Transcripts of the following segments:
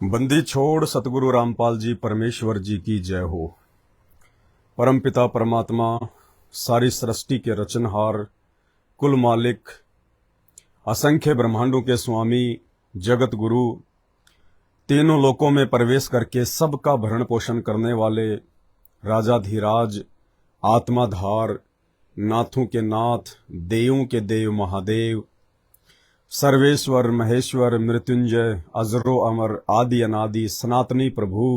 बंदी छोड़ सतगुरु रामपाल जी परमेश्वर जी की जय हो। परमपिता परमात्मा, सारी सृष्टि के रचनहार, कुल मालिक, असंख्य ब्रह्मांडों के स्वामी, जगत गुरु, तीनों लोकों में प्रवेश करके सबका भरण पोषण करने वाले राजाधिराज, आत्माधार, नाथों के नाथ, देवों के देव महादेव, सर्वेश्वर महेश्वर मृत्युंजय अजरो अमर आदि अनादि सनातनी प्रभु,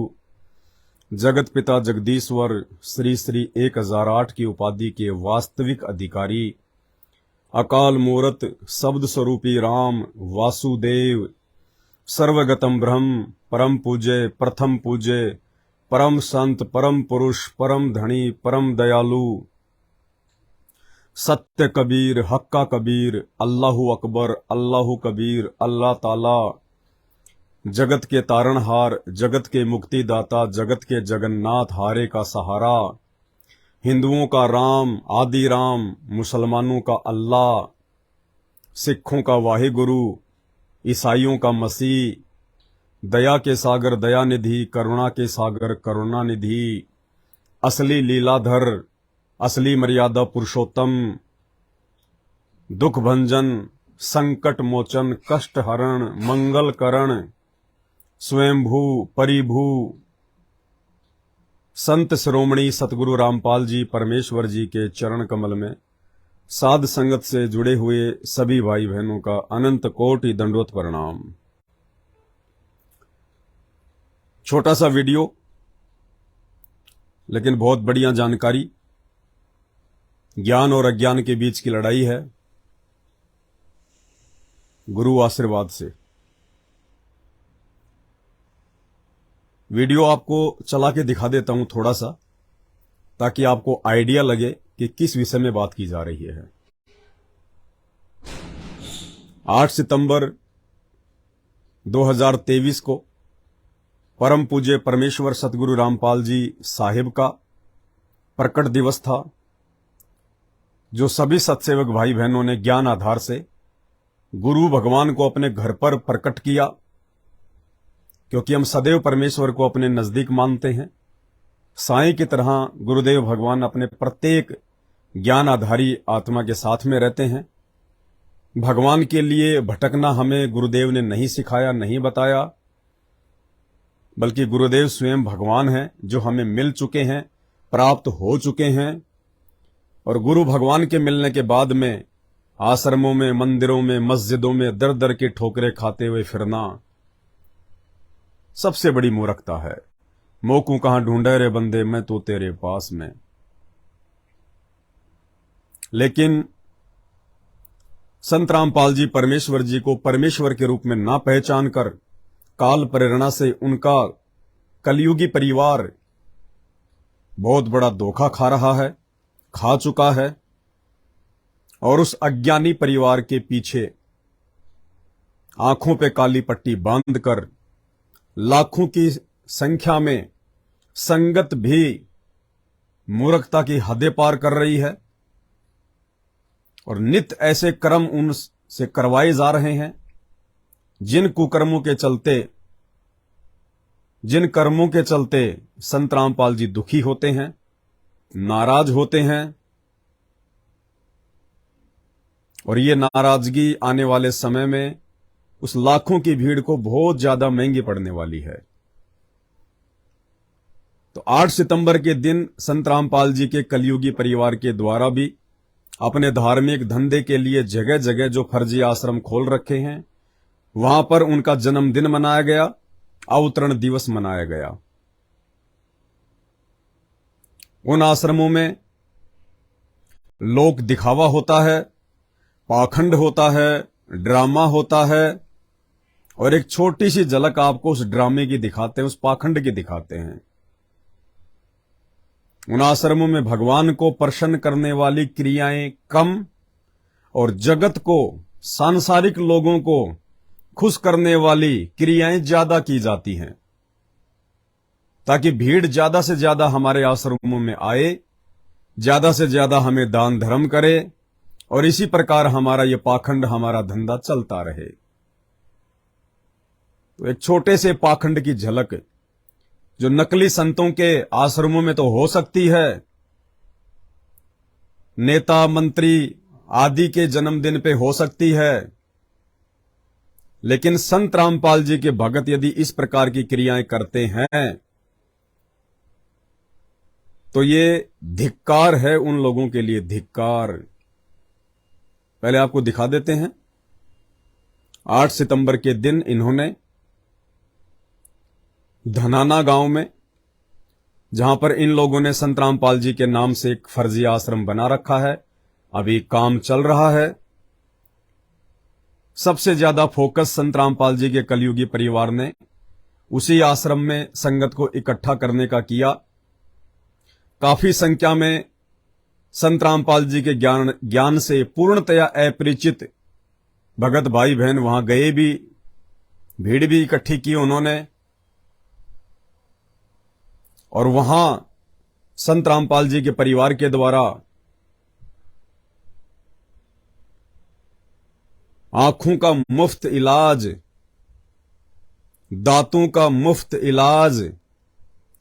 जगत पिता जगदीश्वर, श्री श्री 1008 की उपाधि के वास्तविक अधिकारी, अकाल मूरत शब्द स्वरूपी राम वासुदेव, सर्वगतम ब्रह्म, परम पूज्य, प्रथम पूज्य, परम संत, परम पुरुष, परम धनी, परम दयालु, सत्य कबीर, हक्का कबीर, अल्लाहु अकबर, अल्लाहु कबीर, अल्लाह ताला, जगत के तारणहार, जगत के मुक्तिदाता, जगत के जगन्नाथ, हारे का सहारा, हिंदुओं का राम, आदि राम, मुसलमानों का अल्लाह, सिखों का वाहिगुरु, ईसाइयों का मसीह, दया के सागर दयानिधि, करुणा के सागर करुणानिधि, असली लीलाधर, असली मर्यादा पुरुषोत्तम, दुख भंजन, संकट मोचन, कष्ट हरण, मंगल करण, स्वयंभू परिभू, संत शिरोमणि सतगुरु रामपाल जी परमेश्वर जी के चरण कमल में साध संगत से जुड़े हुए सभी भाई बहनों का अनंत कोटि दंडवत प्रणाम। छोटा सा वीडियो लेकिन बहुत बढ़िया जानकारी। ज्ञान और अज्ञान के बीच की लड़ाई है, गुरु आशीर्वाद से। वीडियो आपको चला के दिखा देता हूं थोड़ा सा, ताकि आपको आइडिया लगे कि किस विषय में बात की जा रही है। 8 सितंबर 2023 को परम पूज्य परमेश्वर सतगुरु रामपाल जी साहिब का प्रकट दिवस था, जो सभी सत्सेवक भाई बहनों ने ज्ञान आधार से गुरु भगवान को अपने घर पर प्रकट किया, क्योंकि हम सदैव परमेश्वर को अपने नजदीक मानते हैं। साईं की तरह गुरुदेव भगवान अपने प्रत्येक ज्ञान आधारी आत्मा के साथ में रहते हैं। भगवान के लिए भटकना हमें गुरुदेव ने नहीं सिखाया, नहीं बताया, बल्कि गुरुदेव स्वयं भगवान हैं, जो हमें मिल चुके हैं, प्राप्त हो चुके हैं। और गुरु भगवान के मिलने के बाद में आश्रमों में, मंदिरों में, मस्जिदों में दर दर की ठोकरें खाते हुए फिरना सबसे बड़ी मूर्खता है। मोकू कहां ढूंढे रे बंदे, मैं तो तेरे पास में। लेकिन संत रामपाल जी परमेश्वर जी को परमेश्वर के रूप में ना पहचान कर काल प्रेरणा से उनका कलयुगी परिवार बहुत बड़ा धोखा खा रहा है, खा चुका है। और उस अज्ञानी परिवार के पीछे आंखों पे काली पट्टी बांधकर लाखों की संख्या में संगत भी मूर्खता की हदें पार कर रही है, और नित्य ऐसे कर्म उनसे करवाए जा रहे हैं जिन कुकर्मों के चलते, जिन कर्मों के चलते संत रामपाल जी दुखी होते हैं, नाराज होते हैं। और ये नाराजगी आने वाले समय में उस लाखों की भीड़ को बहुत ज्यादा महंगी पड़ने वाली है। तो 8 सितंबर के दिन संत रामपाल जी के कलयुगी परिवार के द्वारा भी अपने धार्मिक धंधे के लिए जगह जगह जो फर्जी आश्रम खोल रखे हैं, वहां पर उनका जन्मदिन मनाया गया, अवतरण दिवस मनाया गया। उन आश्रमों में लोक दिखावा होता है, पाखंड होता है, ड्रामा होता है, और एक छोटी सी झलक आपको उस ड्रामे की दिखाते हैं, उस पाखंड की दिखाते हैं। उन आश्रमों में भगवान को प्रसन्न करने वाली क्रियाएं कम और जगत को, सांसारिक लोगों को खुश करने वाली क्रियाएं ज्यादा की जाती हैं, ताकि भीड़ ज्यादा से ज्यादा हमारे आश्रमों में आए, ज्यादा से ज्यादा हमें दान धर्म करे, और इसी प्रकार हमारा ये पाखंड, हमारा धंधा चलता रहे। तो एक छोटे से पाखंड की झलक जो नकली संतों के आश्रमों में तो हो सकती है, नेता मंत्री आदि के जन्मदिन पे हो सकती है, लेकिन संत रामपाल जी के भगत यदि इस प्रकार की क्रियाएं करते हैं तो ये धिक्कार है उन लोगों के लिए, धिक्कार। पहले आपको दिखा देते हैं। 8 सितंबर के दिन इन्होंने धनाना गांव में, जहां पर इन लोगों ने संत रामपाल जी के नाम से एक फर्जी आश्रम बना रखा है, अभी काम चल रहा है। सबसे ज्यादा फोकस संत रामपाल जी के कलयुगी परिवार ने उसी आश्रम में संगत को इकट्ठा करने का किया। काफी संख्या में संत रामपाल जी के ज्ञान से पूर्णतया अपरिचित भगत भाई बहन वहां गए भी, भीड़ भी इकट्ठी की उन्होंने, और वहां संत रामपाल जी के परिवार के द्वारा आंखों का मुफ्त इलाज, दांतों का मुफ्त इलाज,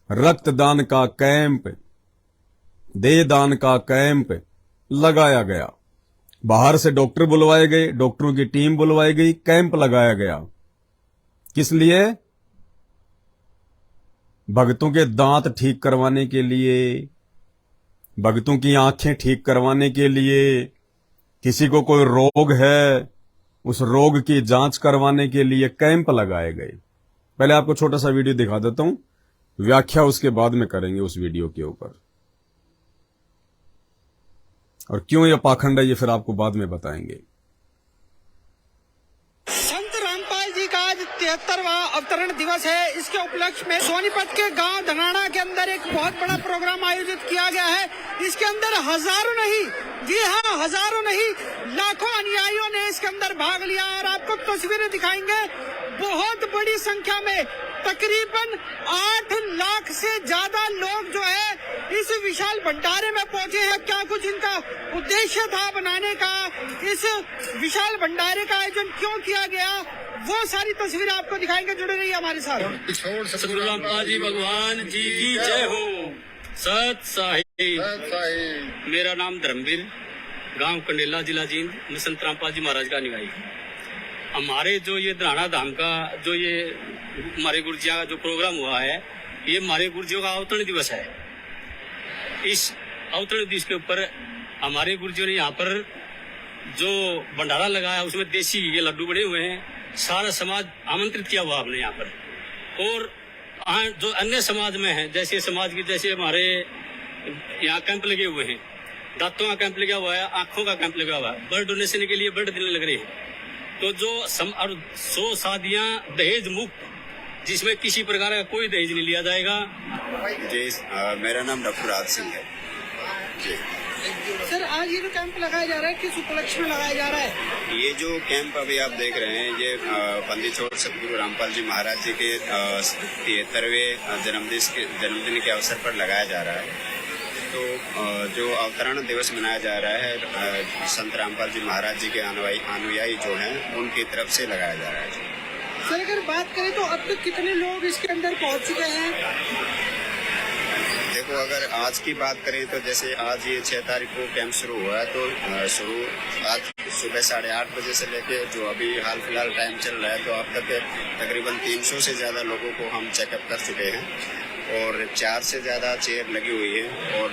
रक्तदान का कैंप, देहदान का कैंप लगाया गया। बाहर से डॉक्टर बुलवाए गए, डॉक्टरों की टीम बुलवाई गई, कैंप लगाया गया। किस लिए? भक्तों के दांत ठीक करवाने के लिए, भक्तों की आंखें ठीक करवाने के लिए, किसी को कोई रोग है उस रोग की जांच करवाने के लिए कैंप लगाए गए। पहले आपको छोटा सा वीडियो दिखा देता हूं, व्याख्या उसके बाद में करेंगे उस वीडियो के ऊपर, और क्यों यह पाखंड है ये फिर आपको बाद में बताएंगे। संत रामपाल जी का आज 73वां अवतरण दिवस है। इसके उपलक्ष्य में सोनीपत के गांव धनाना के अंदर एक बहुत बड़ा प्रोग्राम आयोजित किया गया है। इसके अंदर हजारों नहीं, जी हाँ हजारों नहीं, लाखों अनुयायियों ने इसके अंदर भाग लिया और आपको तस्वीरें दिखाएंगे। बहुत बड़ी संख्या में तकरीबन 8 लाख से ज्यादा लोग जो है इस विशाल भंडारे में पहुंचे हैं। क्या कुछ इनका उद्देश्य था बनाने का, इस विशाल भंडारे का आयोजन क्यों किया गया, वो सारी तस्वीरें आपको दिखाएंगे। जुड़े रहिए हमारे साथ। सतगुरु रामपाल जी भगवान जी की जय हो। सत साहिब। मेरा नाम धर्मवीर, गांव कंडेला, जिला जींद, मैं संत रामपाल जी महाराज का अनुयायी। हमारे जो ये धनाना धाम का जो ये हमारे गुरुजियों का जो प्रोग्राम हुआ है, ये हमारे गुरुजियों का अवतरण दिवस है। इस अवतरण दिवस के ऊपर हमारे गुरुजियों ने यहाँ पर जो भंडारा लगाया उसमें देसी ये लड्डू बने हुए हैं। सारा समाज आमंत्रित किया हुआ आपने यहाँ पर, और जो अन्य समाज में है, जैसे समाज की, जैसे हमारे यहाँ कैंप लगे हुए हैं, दांतों का कैंप लगा हुआ है, आंखों का कैंप लगा हुआ है, ब्लड डोनेशन के लिए ब्लड देने लग रहे हैं। तो जो 100 शादियां दहेज मुक्त, जिसमें किसी प्रकार का कोई दहेज नहीं लिया जाएगा। जी, मेरा नाम डॉक्टर राज सिंह है जी। सर, आज ये जो कैंप लगाया जा रहा है किस उपलक्ष्य में लगाया जा रहा है? ये जो कैंप अभी आप देख रहे हैं, ये पंडित छोड़ सतगुरु रामपाल जी महाराज जी के 73वें जन्मदिन के अवसर पर लगाया जा रहा है। तो जो अवतरण दिवस मनाया जा रहा है, संत रामपाल जी महाराज जी के अनुयायी जो हैं उनकी तरफ से लगाया जा रहा है। सर, अगर बात करें तो अब तक कितने लोग इसके अंदर पहुंच चुके हैं? देखो, अगर आज की बात करें तो जैसे आज ये 6 तारीख को कैंप शुरू हुआ है, तो आज सुबह 8:30 बजे से लेके जो अभी हाल फिलहाल टाइम चल रहा है, तो अब तक तकरीबन 300 से ज्यादा लोगों को हम चेकअप कर चुके हैं, और 4 से ज्यादा चेयर लगी हुई है, और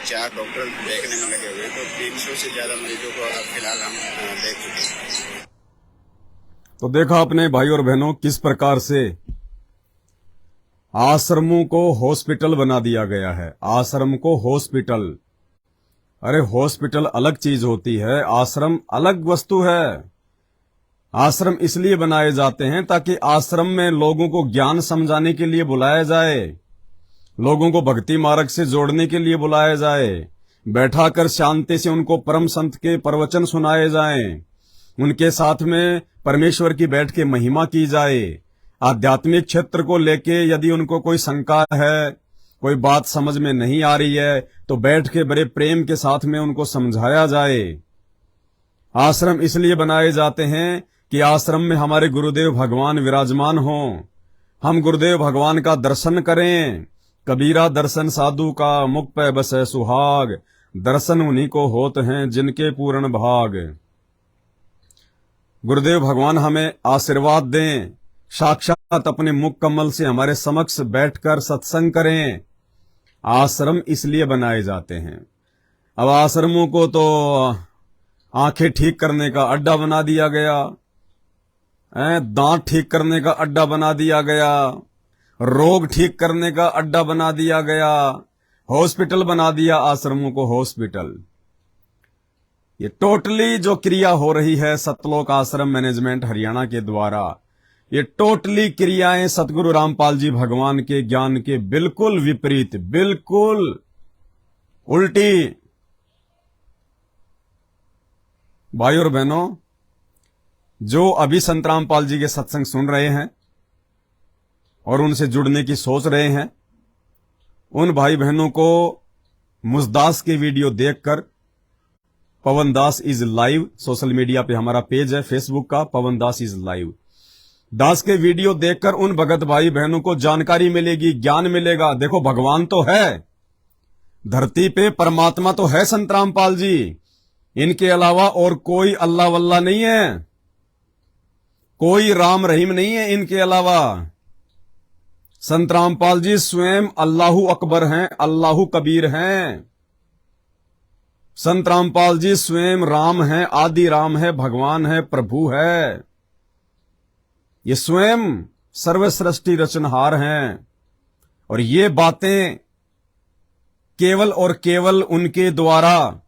4 डॉक्टर देखने में लगे हुए हैं। तो 300 से ज्यादा मरीजों को अब फिलहाल हम देख चुके हैं। तो देखा आपने भाई और बहनों किस प्रकार से आश्रमों को हॉस्पिटल बना दिया गया है। आश्रम को हॉस्पिटल, अरे हॉस्पिटल अलग चीज होती है, आश्रम अलग वस्तु है। आश्रम इसलिए बनाए जाते हैं ताकि आश्रम में लोगों को ज्ञान समझाने के लिए बुलाया जाए, लोगों को भक्ति मार्ग से जोड़ने के लिए बुलाया जाए, बैठाकर शांति से उनको परम संत के प्रवचन सुनाए जाएं, उनके साथ में परमेश्वर की बैठ के महिमा की जाए। आध्यात्मिक क्षेत्र को लेके यदि उनको कोई शंका है, कोई बात समझ में नहीं आ रही है, तो बैठ के बड़े प्रेम के साथ में उनको समझाया जाए। आश्रम इसलिए बनाए जाते हैं कि आश्रम में हमारे गुरुदेव भगवान विराजमान हों, हम गुरुदेव भगवान का दर्शन करें। कबीरा दर्शन साधु का, मुख पे बसे सुहाग, दर्शन उन्हीं को होते हैं जिनके पूर्ण भाग। गुरुदेव भगवान हमें आशीर्वाद दें, साक्षात अपने मुख कमल से हमारे समक्ष बैठकर सत्संग करें। आश्रम इसलिए बनाए जाते हैं। अब आश्रमों को तो आंखें ठीक करने का अड्डा बना दिया गया, दांत ठीक करने का अड्डा बना दिया गया, रोग ठीक करने का अड्डा बना दिया गया, हॉस्पिटल बना दिया आश्रमों को हॉस्पिटल। ये टोटली जो क्रिया हो रही है सतलोक आश्रम मैनेजमेंट हरियाणा के द्वारा, ये टोटली क्रियाएं सतगुरु रामपाल जी भगवान के ज्ञान के बिल्कुल विपरीत, बिल्कुल उल्टी। भाई और बहनों, जो अभी संत रामपाल जी के सत्संग सुन रहे हैं और उनसे जुड़ने की सोच रहे हैं, उन भाई बहनों को मुजदास के वीडियो देखकर, पवन दास इज लाइव सोशल मीडिया पे हमारा पेज है फेसबुक का, पवन दास इज लाइव, दास के वीडियो देखकर उन भगत भाई बहनों को जानकारी मिलेगी, ज्ञान मिलेगा। देखो भगवान तो है धरती पे, परमात्मा तो है संत रामपाल जी, इनके अलावा और कोई अल्लाह वल्लाह नहीं है, कोई राम रहीम नहीं है इनके अलावा। संत रामपाल जी स्वयं अल्लाहू अकबर हैं, अल्लाहू कबीर हैं। संत रामपाल जी स्वयं राम हैं, आदि राम है, भगवान है, प्रभु है। ये स्वयं सर्वसृष्टि रचनहार हैं और ये बातें केवल और केवल उनके द्वारा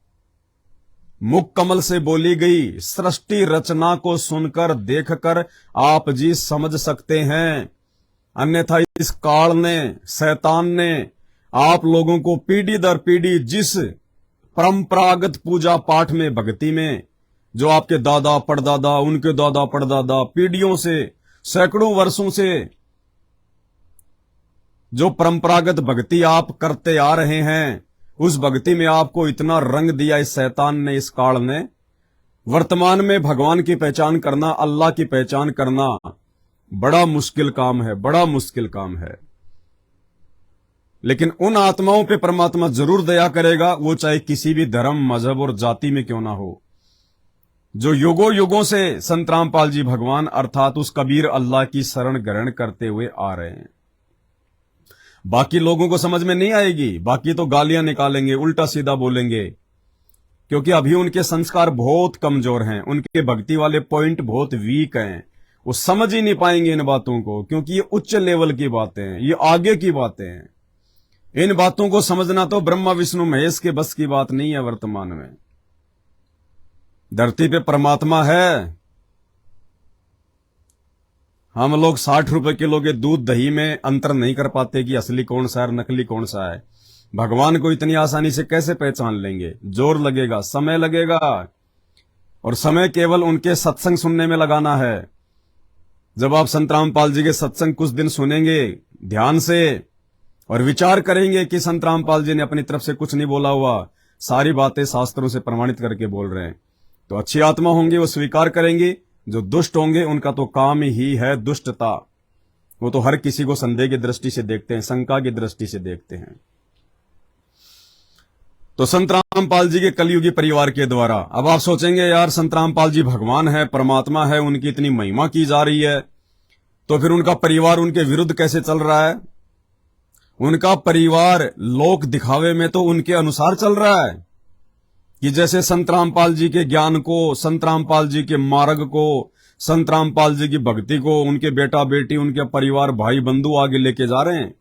मुख कमल से बोली गई सृष्टि रचना को सुनकर देखकर आप जी समझ सकते हैं। अन्यथा इस काल ने, शैतान ने आप लोगों को पीढ़ी दर पीढ़ी जिस परंपरागत पूजा पाठ में, भक्ति में, जो आपके दादा परदादा, उनके दादा परदादा पीढ़ियों से, सैकड़ों वर्षों से जो परंपरागत भक्ति आप करते आ रहे हैं, उस भक्ति में आपको इतना रंग दिया इस शैतान ने, इस काल ने। वर्तमान में भगवान की पहचान करना, अल्लाह की पहचान करना बड़ा मुश्किल काम है, बड़ा मुश्किल काम है। लेकिन उन आत्माओं पे परमात्मा जरूर दया करेगा, वो चाहे किसी भी धर्म, मजहब और जाति में क्यों ना हो, जो युगों युगों से संत रामपाल जी भगवान अर्थात उस कबीर अल्लाह की शरण ग्रहण करते हुए आ रहे हैं। बाकी लोगों को समझ में नहीं आएगी, बाकी तो गालियां निकालेंगे, उल्टा सीधा बोलेंगे, क्योंकि अभी उनके संस्कार बहुत कमजोर हैं, उनके भक्ति वाले पॉइंट बहुत वीक हैं, वो समझ ही नहीं पाएंगे इन बातों को, क्योंकि ये उच्च लेवल की बातें हैं, ये आगे की बातें हैं। इन बातों को समझना तो ब्रह्मा विष्णु महेश के बस की बात नहीं है। वर्तमान में धरती पे परमात्मा है। हम लोग 60 रुपए किलो के दूध दही में अंतर नहीं कर पाते कि असली कौन सा है, नकली कौन सा है। भगवान को इतनी आसानी से कैसे पहचान लेंगे? जोर लगेगा, समय लगेगा, और समय केवल उनके सत्संग सुनने में लगाना है। जब आप संत रामपाल जी के सत्संग कुछ दिन सुनेंगे ध्यान से और विचार करेंगे कि संत रामपाल जी ने अपनी तरफ से कुछ नहीं बोला हुआ, सारी बातें शास्त्रों से प्रमाणित करके बोल रहे हैं, तो अच्छी आत्मा होंगे, वो स्वीकार करेंगे। जो दुष्ट होंगे उनका तो काम ही है दुष्टता, वो तो हर किसी को संदेह की दृष्टि से देखते हैं, शंका की दृष्टि से देखते हैं। तो संत रामपाल जी के कलयुगी परिवार के द्वारा अब आप सोचेंगे यार संत रामपाल जी भगवान है, परमात्मा है, उनकी इतनी महिमा की जा रही है, तो फिर उनका परिवार उनके विरुद्ध कैसे चल रहा है? उनका परिवार लोक दिखावे में तो उनके अनुसार चल रहा है कि जैसे संत रामपाल जी के ज्ञान को, संत रामपाल जी के मार्ग को, संत रामपाल जी की भक्ति को उनके बेटा बेटी, उनके परिवार भाई बंधु आगे लेके जा रहे हैं।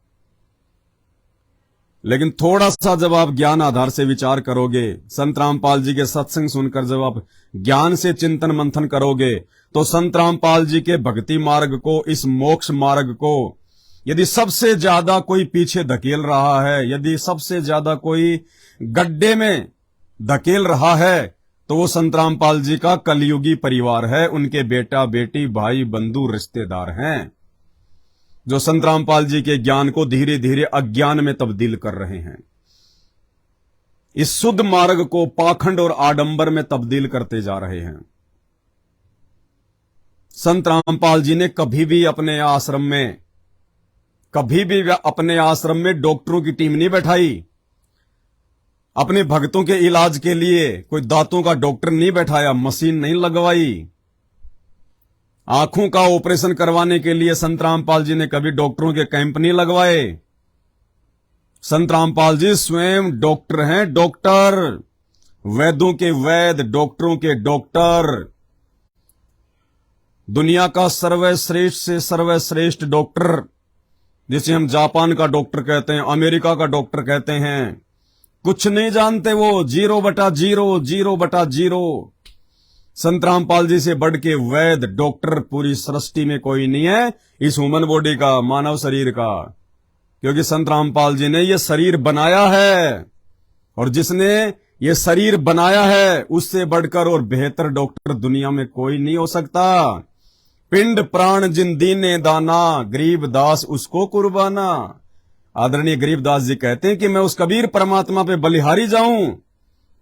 लेकिन थोड़ा सा जब आप ज्ञान आधार से विचार करोगे, संत रामपाल जी के सत्संग सुनकर जब आप ज्ञान से चिंतन मंथन करोगे, तो संत रामपाल जी के भक्ति मार्ग को, इस मोक्ष मार्ग को यदि सबसे ज्यादा कोई पीछे धकेल रहा है, यदि सबसे ज्यादा कोई गड्ढे में धकेल रहा है, तो वो संत रामपाल जी का कलयुगी परिवार है, उनके बेटा बेटी भाई बंधु रिश्तेदार हैं, जो संत रामपाल जी के ज्ञान को धीरे धीरे अज्ञान में तब्दील कर रहे हैं, इस शुद्ध मार्ग को पाखंड और आडंबर में तब्दील करते जा रहे हैं। संत रामपाल जी ने कभी भी अपने आश्रम में डॉक्टरों की टीम नहीं बैठाई। अपने भक्तों के इलाज के लिए कोई दांतों का डॉक्टर नहीं बैठाया, मशीन नहीं लगवाई। आंखों का ऑपरेशन करवाने के लिए संत रामपाल जी ने कभी डॉक्टरों के कैंप नहीं लगवाए। संत रामपाल जी स्वयं डॉक्टर हैं, डॉक्टर, वैद्यों के वैद, डॉक्टरों के डॉक्टर, दुनिया का सर्वश्रेष्ठ से सर्वश्रेष्ठ डॉक्टर, जिसे हम जापान का डॉक्टर कहते हैं, अमेरिका का डॉक्टर कहते हैं। कुछ नहीं जानते वो, 0/0 संत रामपाल जी से बढ़ के वैद डॉक्टर पूरी सृष्टि में कोई नहीं है, इस ह्यूमन बॉडी का, मानव शरीर का। क्योंकि संत रामपाल जी ने ये शरीर बनाया है, और जिसने ये शरीर बनाया है उससे बढ़कर और बेहतर डॉक्टर दुनिया में कोई नहीं हो सकता। पिंड प्राण जिन दीने दाना, गरीब दास उसको कुर्बाना। आदरणीय गरीबदास जी कहते हैं कि मैं उस कबीर परमात्मा पे बलिहारी जाऊं,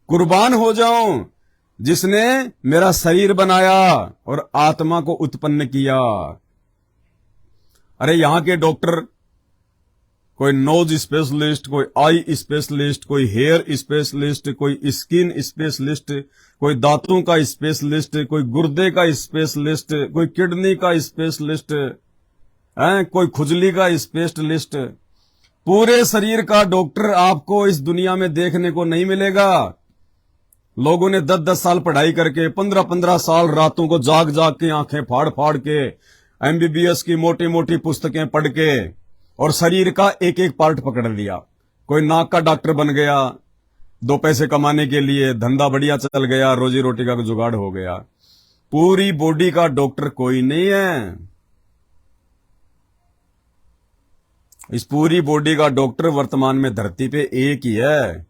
कुर्बान हो जाऊं, जिसने मेरा शरीर बनाया और आत्मा को उत्पन्न किया। अरे यहां के डॉक्टर, कोई नोज स्पेशलिस्ट, कोई आई स्पेशलिस्ट, कोई हेयर स्पेशलिस्ट, कोई स्किन स्पेशलिस्ट, कोई दांतों का स्पेशलिस्ट, कोई गुर्दे का स्पेशलिस्ट, कोई किडनी का स्पेशलिस्ट, कोई खुजली का स्पेशलिस्ट, पूरे शरीर का डॉक्टर आपको इस दुनिया में देखने को नहीं मिलेगा। लोगों ने 10-10 साल पढ़ाई करके, 15-15 साल रातों को जाग जाग के, आंखें फाड़ फाड़ के, एमबीबीएस की मोटी मोटी पुस्तकें पढ़ के, और शरीर का एक एक पार्ट पकड़ लिया। कोई नाक का डॉक्टर बन गया, 2 पैसे कमाने के लिए, धंधा बढ़िया चल गया, रोजी रोटी का जुगाड़ हो गया। पूरी बॉडी का डॉक्टर कोई नहीं है। इस पूरी बॉडी का डॉक्टर वर्तमान में धरती पे एक ही है।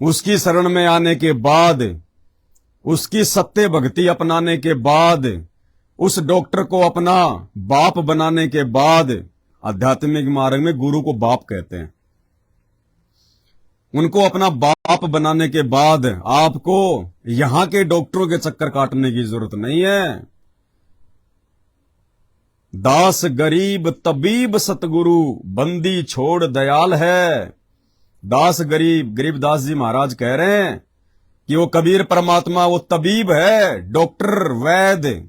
उसकी शरण में आने के बाद, उसकी सत्य भक्ति अपनाने के बाद, उस डॉक्टर को अपना बाप बनाने के बाद, आध्यात्मिक मार्ग में गुरु को बाप कहते हैं, उनको अपना बाप बनाने के बाद आपको यहां के डॉक्टरों के चक्कर काटने की जरूरत नहीं है। दास गरीब तबीब सतगुरु, बंदी छोड़ दयाल है। दास गरीबदास जी महाराज कह रहे हैं कि वो कबीर परमात्मा, वो तबीब है, डॉक्टर, वैद्य,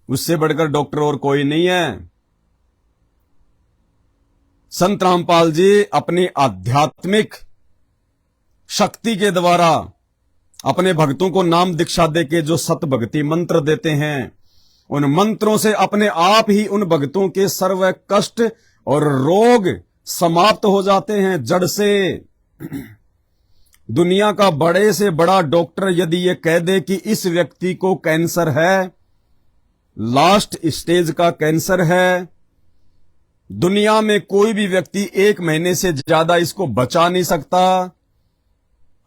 उससे बढ़कर डॉक्टर और कोई नहीं है। संत रामपाल जी अपनी आध्यात्मिक शक्ति के द्वारा अपने भक्तों को नाम दीक्षा देके जो सत भक्ति मंत्र देते हैं, उन मंत्रों से अपने आप ही उन भक्तों के सर्व कष्ट और रोग समाप्त हो जाते हैं जड़ से। दुनिया का बड़े से बड़ा डॉक्टर यदि ये कह दे कि इस व्यक्ति को कैंसर है, लास्ट स्टेज का कैंसर है, दुनिया में कोई भी व्यक्ति 1 महीने से ज्यादा इसको बचा नहीं सकता।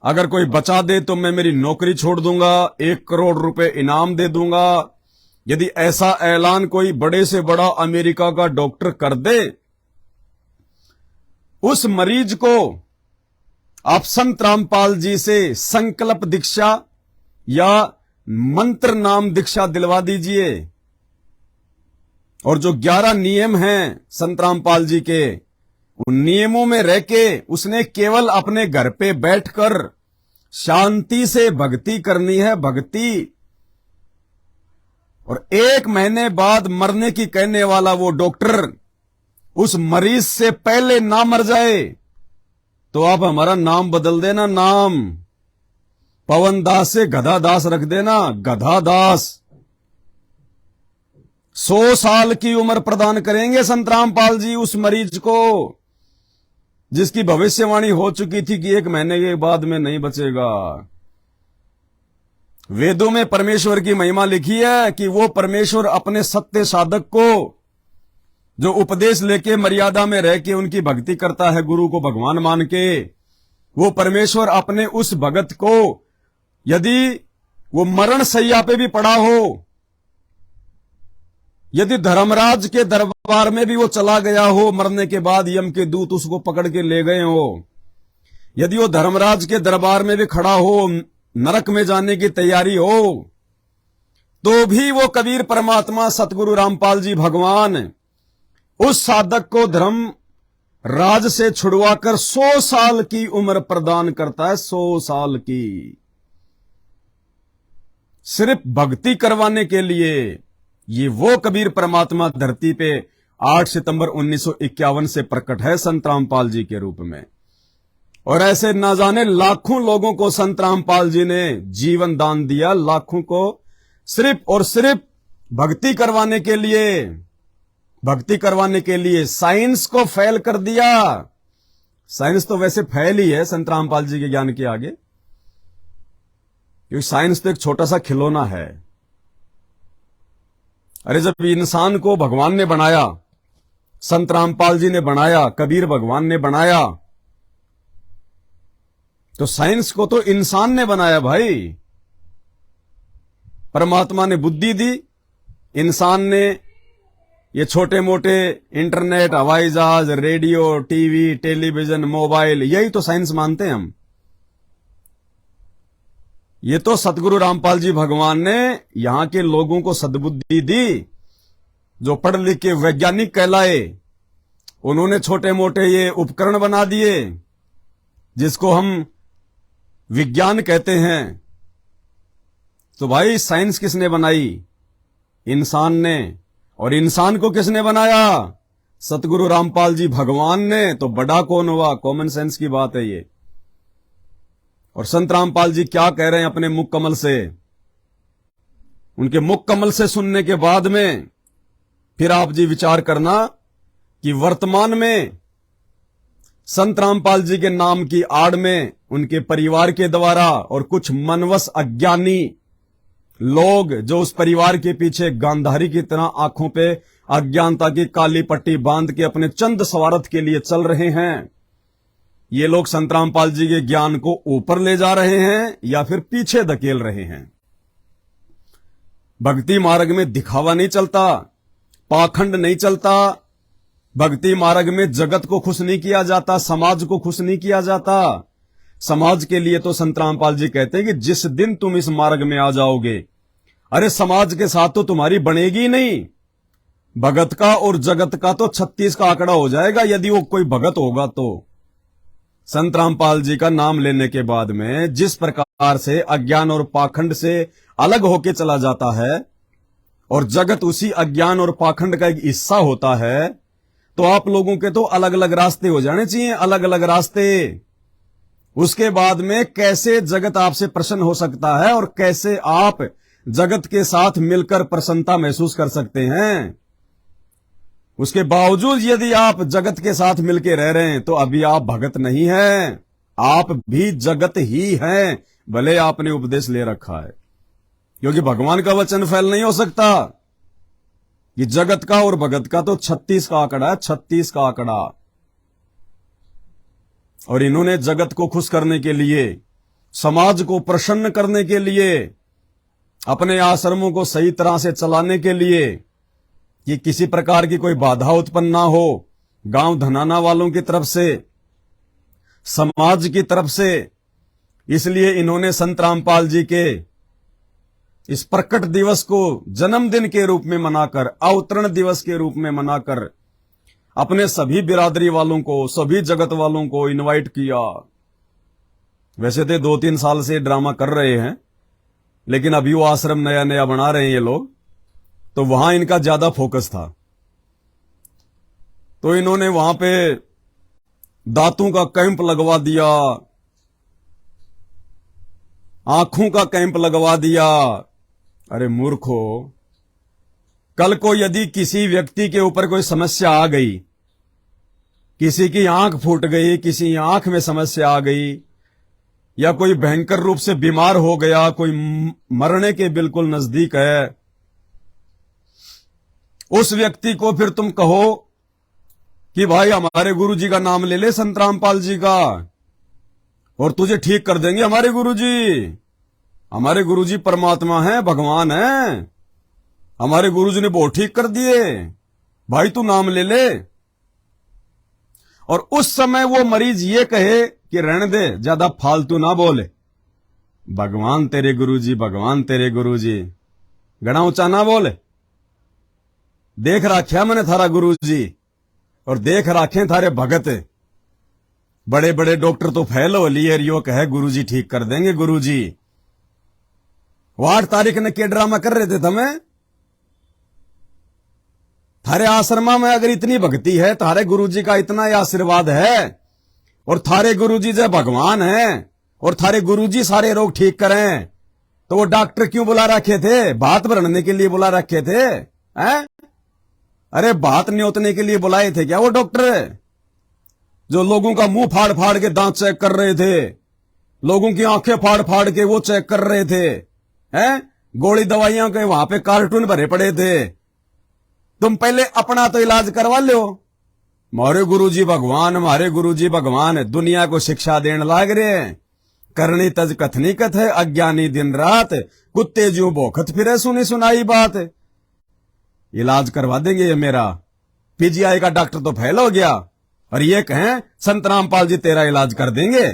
अगर कोई बचा दे तो मैं मेरी नौकरी छोड़ दूंगा, 1 करोड़ रुपए इनाम दे दूंगा। यदि ऐसा ऐलान कोई बड़े से बड़ा अमेरिका का डॉक्टर कर दे, उस मरीज को आप संत रामपाल जी से संकल्प दीक्षा या मंत्र नाम दीक्षा दिलवा दीजिए, और जो 11 नियम हैं संत रामपाल जी के, उन नियमों में रह के उसने केवल अपने घर पे बैठकर शांति से भक्ति करनी है, भक्ति। और 1 महीने बाद मरने की कहने वाला वो डॉक्टर उस मरीज से पहले ना मर जाए तो आप हमारा नाम बदल देना, नाम पवन दास से गधा दास रख देना, गधा दास। 100 साल की उम्र प्रदान करेंगे संत रामपाल जी उस मरीज को जिसकी भविष्यवाणी हो चुकी थी कि 1 महीने के बाद में नहीं बचेगा। वेदों में परमेश्वर की महिमा लिखी है कि वो परमेश्वर अपने सत्य साधक को जो उपदेश लेके मर्यादा में रह के उनकी भक्ति करता है, गुरु को भगवान मान के, वो परमेश्वर अपने उस भगत को यदि वो मरण सैया पे भी पड़ा हो, यदि धर्मराज के दरबार में भी वो चला गया हो, मरने के बाद यम के दूत उसको पकड़ के ले गए हो, यदि वो धर्मराज के दरबार में भी खड़ा हो, नरक में जाने की तैयारी हो, तो भी वो कबीर परमात्मा सतगुरु रामपाल जी भगवान उस साधक को धर्म राज से छुड़वाकर 100 साल की उम्र प्रदान करता है। 100 साल की, सिर्फ भक्ति करवाने के लिए। ये वो कबीर परमात्मा धरती पे 8 सितंबर 1951 से प्रकट है संत रामपाल जी के रूप में। और ऐसे ना जाने लाखों लोगों को संत रामपाल जी ने जीवन दान दिया, लाखों को सिर्फ और सिर्फ भक्ति करवाने के लिए। भक्ति करवाने के लिए साइंस को फेल कर दिया। साइंस तो वैसे फेल ही है संत रामपाल जी के ज्ञान के आगे, क्योंकि साइंस तो एक छोटा सा खिलौना है। अरे जब इंसान को भगवान ने बनाया, संत रामपाल जी ने बनाया, कबीर भगवान ने बनाया, तो साइंस को तो इंसान ने बनाया भाई। परमात्मा ने बुद्धि दी, इंसान ने ये छोटे मोटे इंटरनेट, हवाई जहाज, रेडियो, टीवी, टेलीविजन, मोबाइल, यही तो साइंस मानते हैं हम। ये तो सतगुरु रामपाल जी भगवान ने यहां के लोगों को सद्बुद्धि दी, जो पढ़ लिख के वैज्ञानिक कहलाए। उन्होंने छोटे मोटे ये उपकरण बना दिए जिसको हम विज्ञान कहते हैं। तो भाई साइंस किसने बनाई? इंसान ने। और इंसान को किसने बनाया? सतगुरु रामपाल जी भगवान ने। तो बड़ा कौन हुआ? कॉमन सेंस की बात है ये। और संत रामपाल जी क्या कह रहे हैं अपने मुख कमल से? उनके मुख कमल से सुनने के बाद में फिर आप जी विचार करना कि वर्तमान में संत रामपाल जी के नाम की आड़ में उनके परिवार के द्वारा और कुछ मनवश अज्ञानी लोग जो उस परिवार के पीछे गांधारी की तरह आंखों पे अज्ञानता की काली पट्टी बांध के अपने चंद स्वार्थ के लिए चल रहे हैं, ये लोग संत रामपाल जी के ज्ञान को ऊपर ले जा रहे हैं या फिर पीछे धकेल रहे हैं। भक्ति मार्ग में दिखावा नहीं चलता, पाखंड नहीं चलता। भक्ति मार्ग में जगत को खुश नहीं किया जाता, समाज को खुश नहीं किया जाता। समाज के लिए तो संत रामपाल जी कहते हैं कि जिस दिन तुम इस मार्ग में आ जाओगे, अरे समाज के साथ तो तुम्हारी बनेगी नहीं। भगत का और जगत का तो 36 का आंकड़ा हो जाएगा यदि वो कोई भगत होगा तो। संत रामपाल जी का नाम लेने के बाद में जिस प्रकार से अज्ञान और पाखंड से अलग होके चला जाता है और जगत उसी अज्ञान और पाखंड का एक हिस्सा होता है, तो आप लोगों के तो अलग अलग रास्ते हो जाने चाहिए, अलग अलग रास्ते। उसके बाद में कैसे जगत आपसे प्रसन्न हो सकता है और कैसे आप जगत के साथ मिलकर प्रसन्नता महसूस कर सकते हैं। उसके बावजूद यदि आप जगत के साथ मिलकर रह रहे हैं तो अभी आप भगत नहीं हैं, आप भी जगत ही हैं, भले आपने उपदेश ले रखा है। क्योंकि भगवान का वचन फैल नहीं हो सकता। ये जगत का और भगत का तो 36 का आंकड़ा है, 36 का आंकड़ा। और इन्होंने जगत को खुश करने के लिए, समाज को प्रसन्न करने के लिए, अपने आश्रमों को सही तरह से चलाने के लिए कि किसी प्रकार की कोई बाधा उत्पन्न ना हो, गांव धनाना वालों की तरफ से, समाज की तरफ से, इसलिए इन्होंने संत रामपाल जी के इस प्रकट दिवस को जन्मदिन के रूप में मनाकर, अवतरण दिवस के रूप में मनाकर अपने सभी बिरादरी वालों को, सभी जगत वालों को इनवाइट किया। वैसे तो 2-3 साल से ड्रामा कर रहे हैं, लेकिन अभी वो आश्रम नया नया बना रहे हैं ये लोग, तो वहां इनका ज्यादा फोकस था। तो इन्होंने वहां पे दांतों का कैंप लगवा दिया, आंखों का कैंप लगवा दिया। अरे मूर्खो, कल को यदि किसी व्यक्ति के ऊपर कोई समस्या आ गई, किसी की आंख फूट गई, किसी आंख में समस्या आ गई, या कोई भयंकर रूप से बीमार हो गया, कोई मरने के बिल्कुल नजदीक है, उस व्यक्ति को फिर तुम कहो कि भाई हमारे गुरुजी का नाम ले ले, संत रामपाल जी का, और तुझे ठीक कर देंगे हमारे गुरुजी। हमारे गुरुजी परमात्मा हैं, भगवान हैं, हमारे गुरुजी ने बहुत ठीक कर दिए, भाई तू नाम ले ले। और उस समय वो मरीज ये कहे कि रहने दे, ज्यादा फालतू ना बोले, भगवान तेरे गुरुजी, भगवान तेरे गुरुजी। घना ऊंचा ना बोल। देख राख्या मैंने थारा गुरु जी और देख राखे थारे भगत। बड़े बड़े डॉक्टर तो फैल हो लिए रियो कहे गुरु जी ठीक कर देंगे गुरु जी। 8 तारीख ने के ड्रामा कर रहे थे तुम्हें। थारे आश्रमा में अगर इतनी भक्ति है, थारे गुरु जी का इतना ही आशीर्वाद है और थारे गुरु जी जो भगवान हैं और थारे गुरु जी सारे रोग ठीक करें, तो वो डॉक्टर क्यों बुला रखे थे? भात भरने के लिए बुला रखे थे हैं? अरे भात न्योतने के लिए बुलाए थे क्या वो डॉक्टर? जो लोगों का मुंह फाड़ फाड़ के दांत चेक कर रहे थे, लोगों की आंखें फाड़ फाड़ के वो चेक कर रहे थे हैं? गोली दवाइयां के वहां पे कार्टून भरे पड़े थे। तुम पहले अपना तो इलाज करवा लो। हमारे गुरुजी भगवान, हमारे गुरुजी भगवान दुनिया को शिक्षा देने लाग रहे हैं। करनी तज कथनी कथ है, अज्ञानी दिन रात, कुत्ते जो भोखत फिरे सुनी सुनाई बात। इलाज करवा देंगे ये मेरा। पीजीआई का डॉक्टर तो फेल हो गया और ये कहें संत रामपाल जी तेरा इलाज कर देंगे।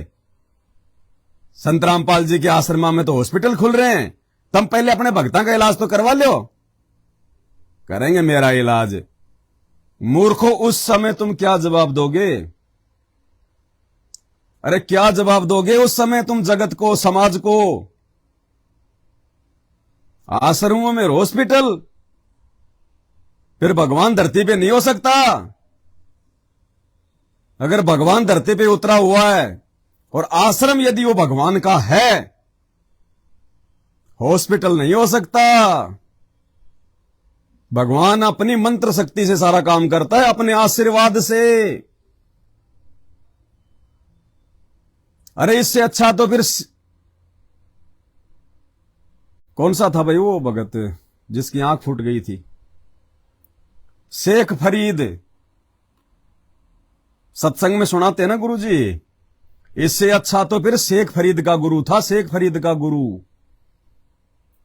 संत रामपाल जी के आश्रमा में तो हॉस्पिटल खुल रहे हैं, तुम पहले अपने भक्तों का इलाज तो करवा लो। करेंगे मेरा इलाज। मूर्खों, उस समय तुम क्या जवाब दोगे? अरे क्या जवाब दोगे उस समय तुम जगत को, समाज को? आश्रमों में हॉस्पिटल, फिर भगवान धरती पे नहीं हो सकता। अगर भगवान धरती पे उतरा हुआ है और आश्रम यदि वो भगवान का है, हॉस्पिटल नहीं हो सकता। भगवान अपनी मंत्र शक्ति से सारा काम करता है, अपने आशीर्वाद से। अरे इससे अच्छा तो फिर कौन सा था भाई वो भगत जिसकी आंख फूट गई थी? शेख फरीद। सत्संग में सुनाते हैं ना गुरुजी। इससे अच्छा तो फिर शेख फरीद का गुरु था, शेख फरीद का गुरु।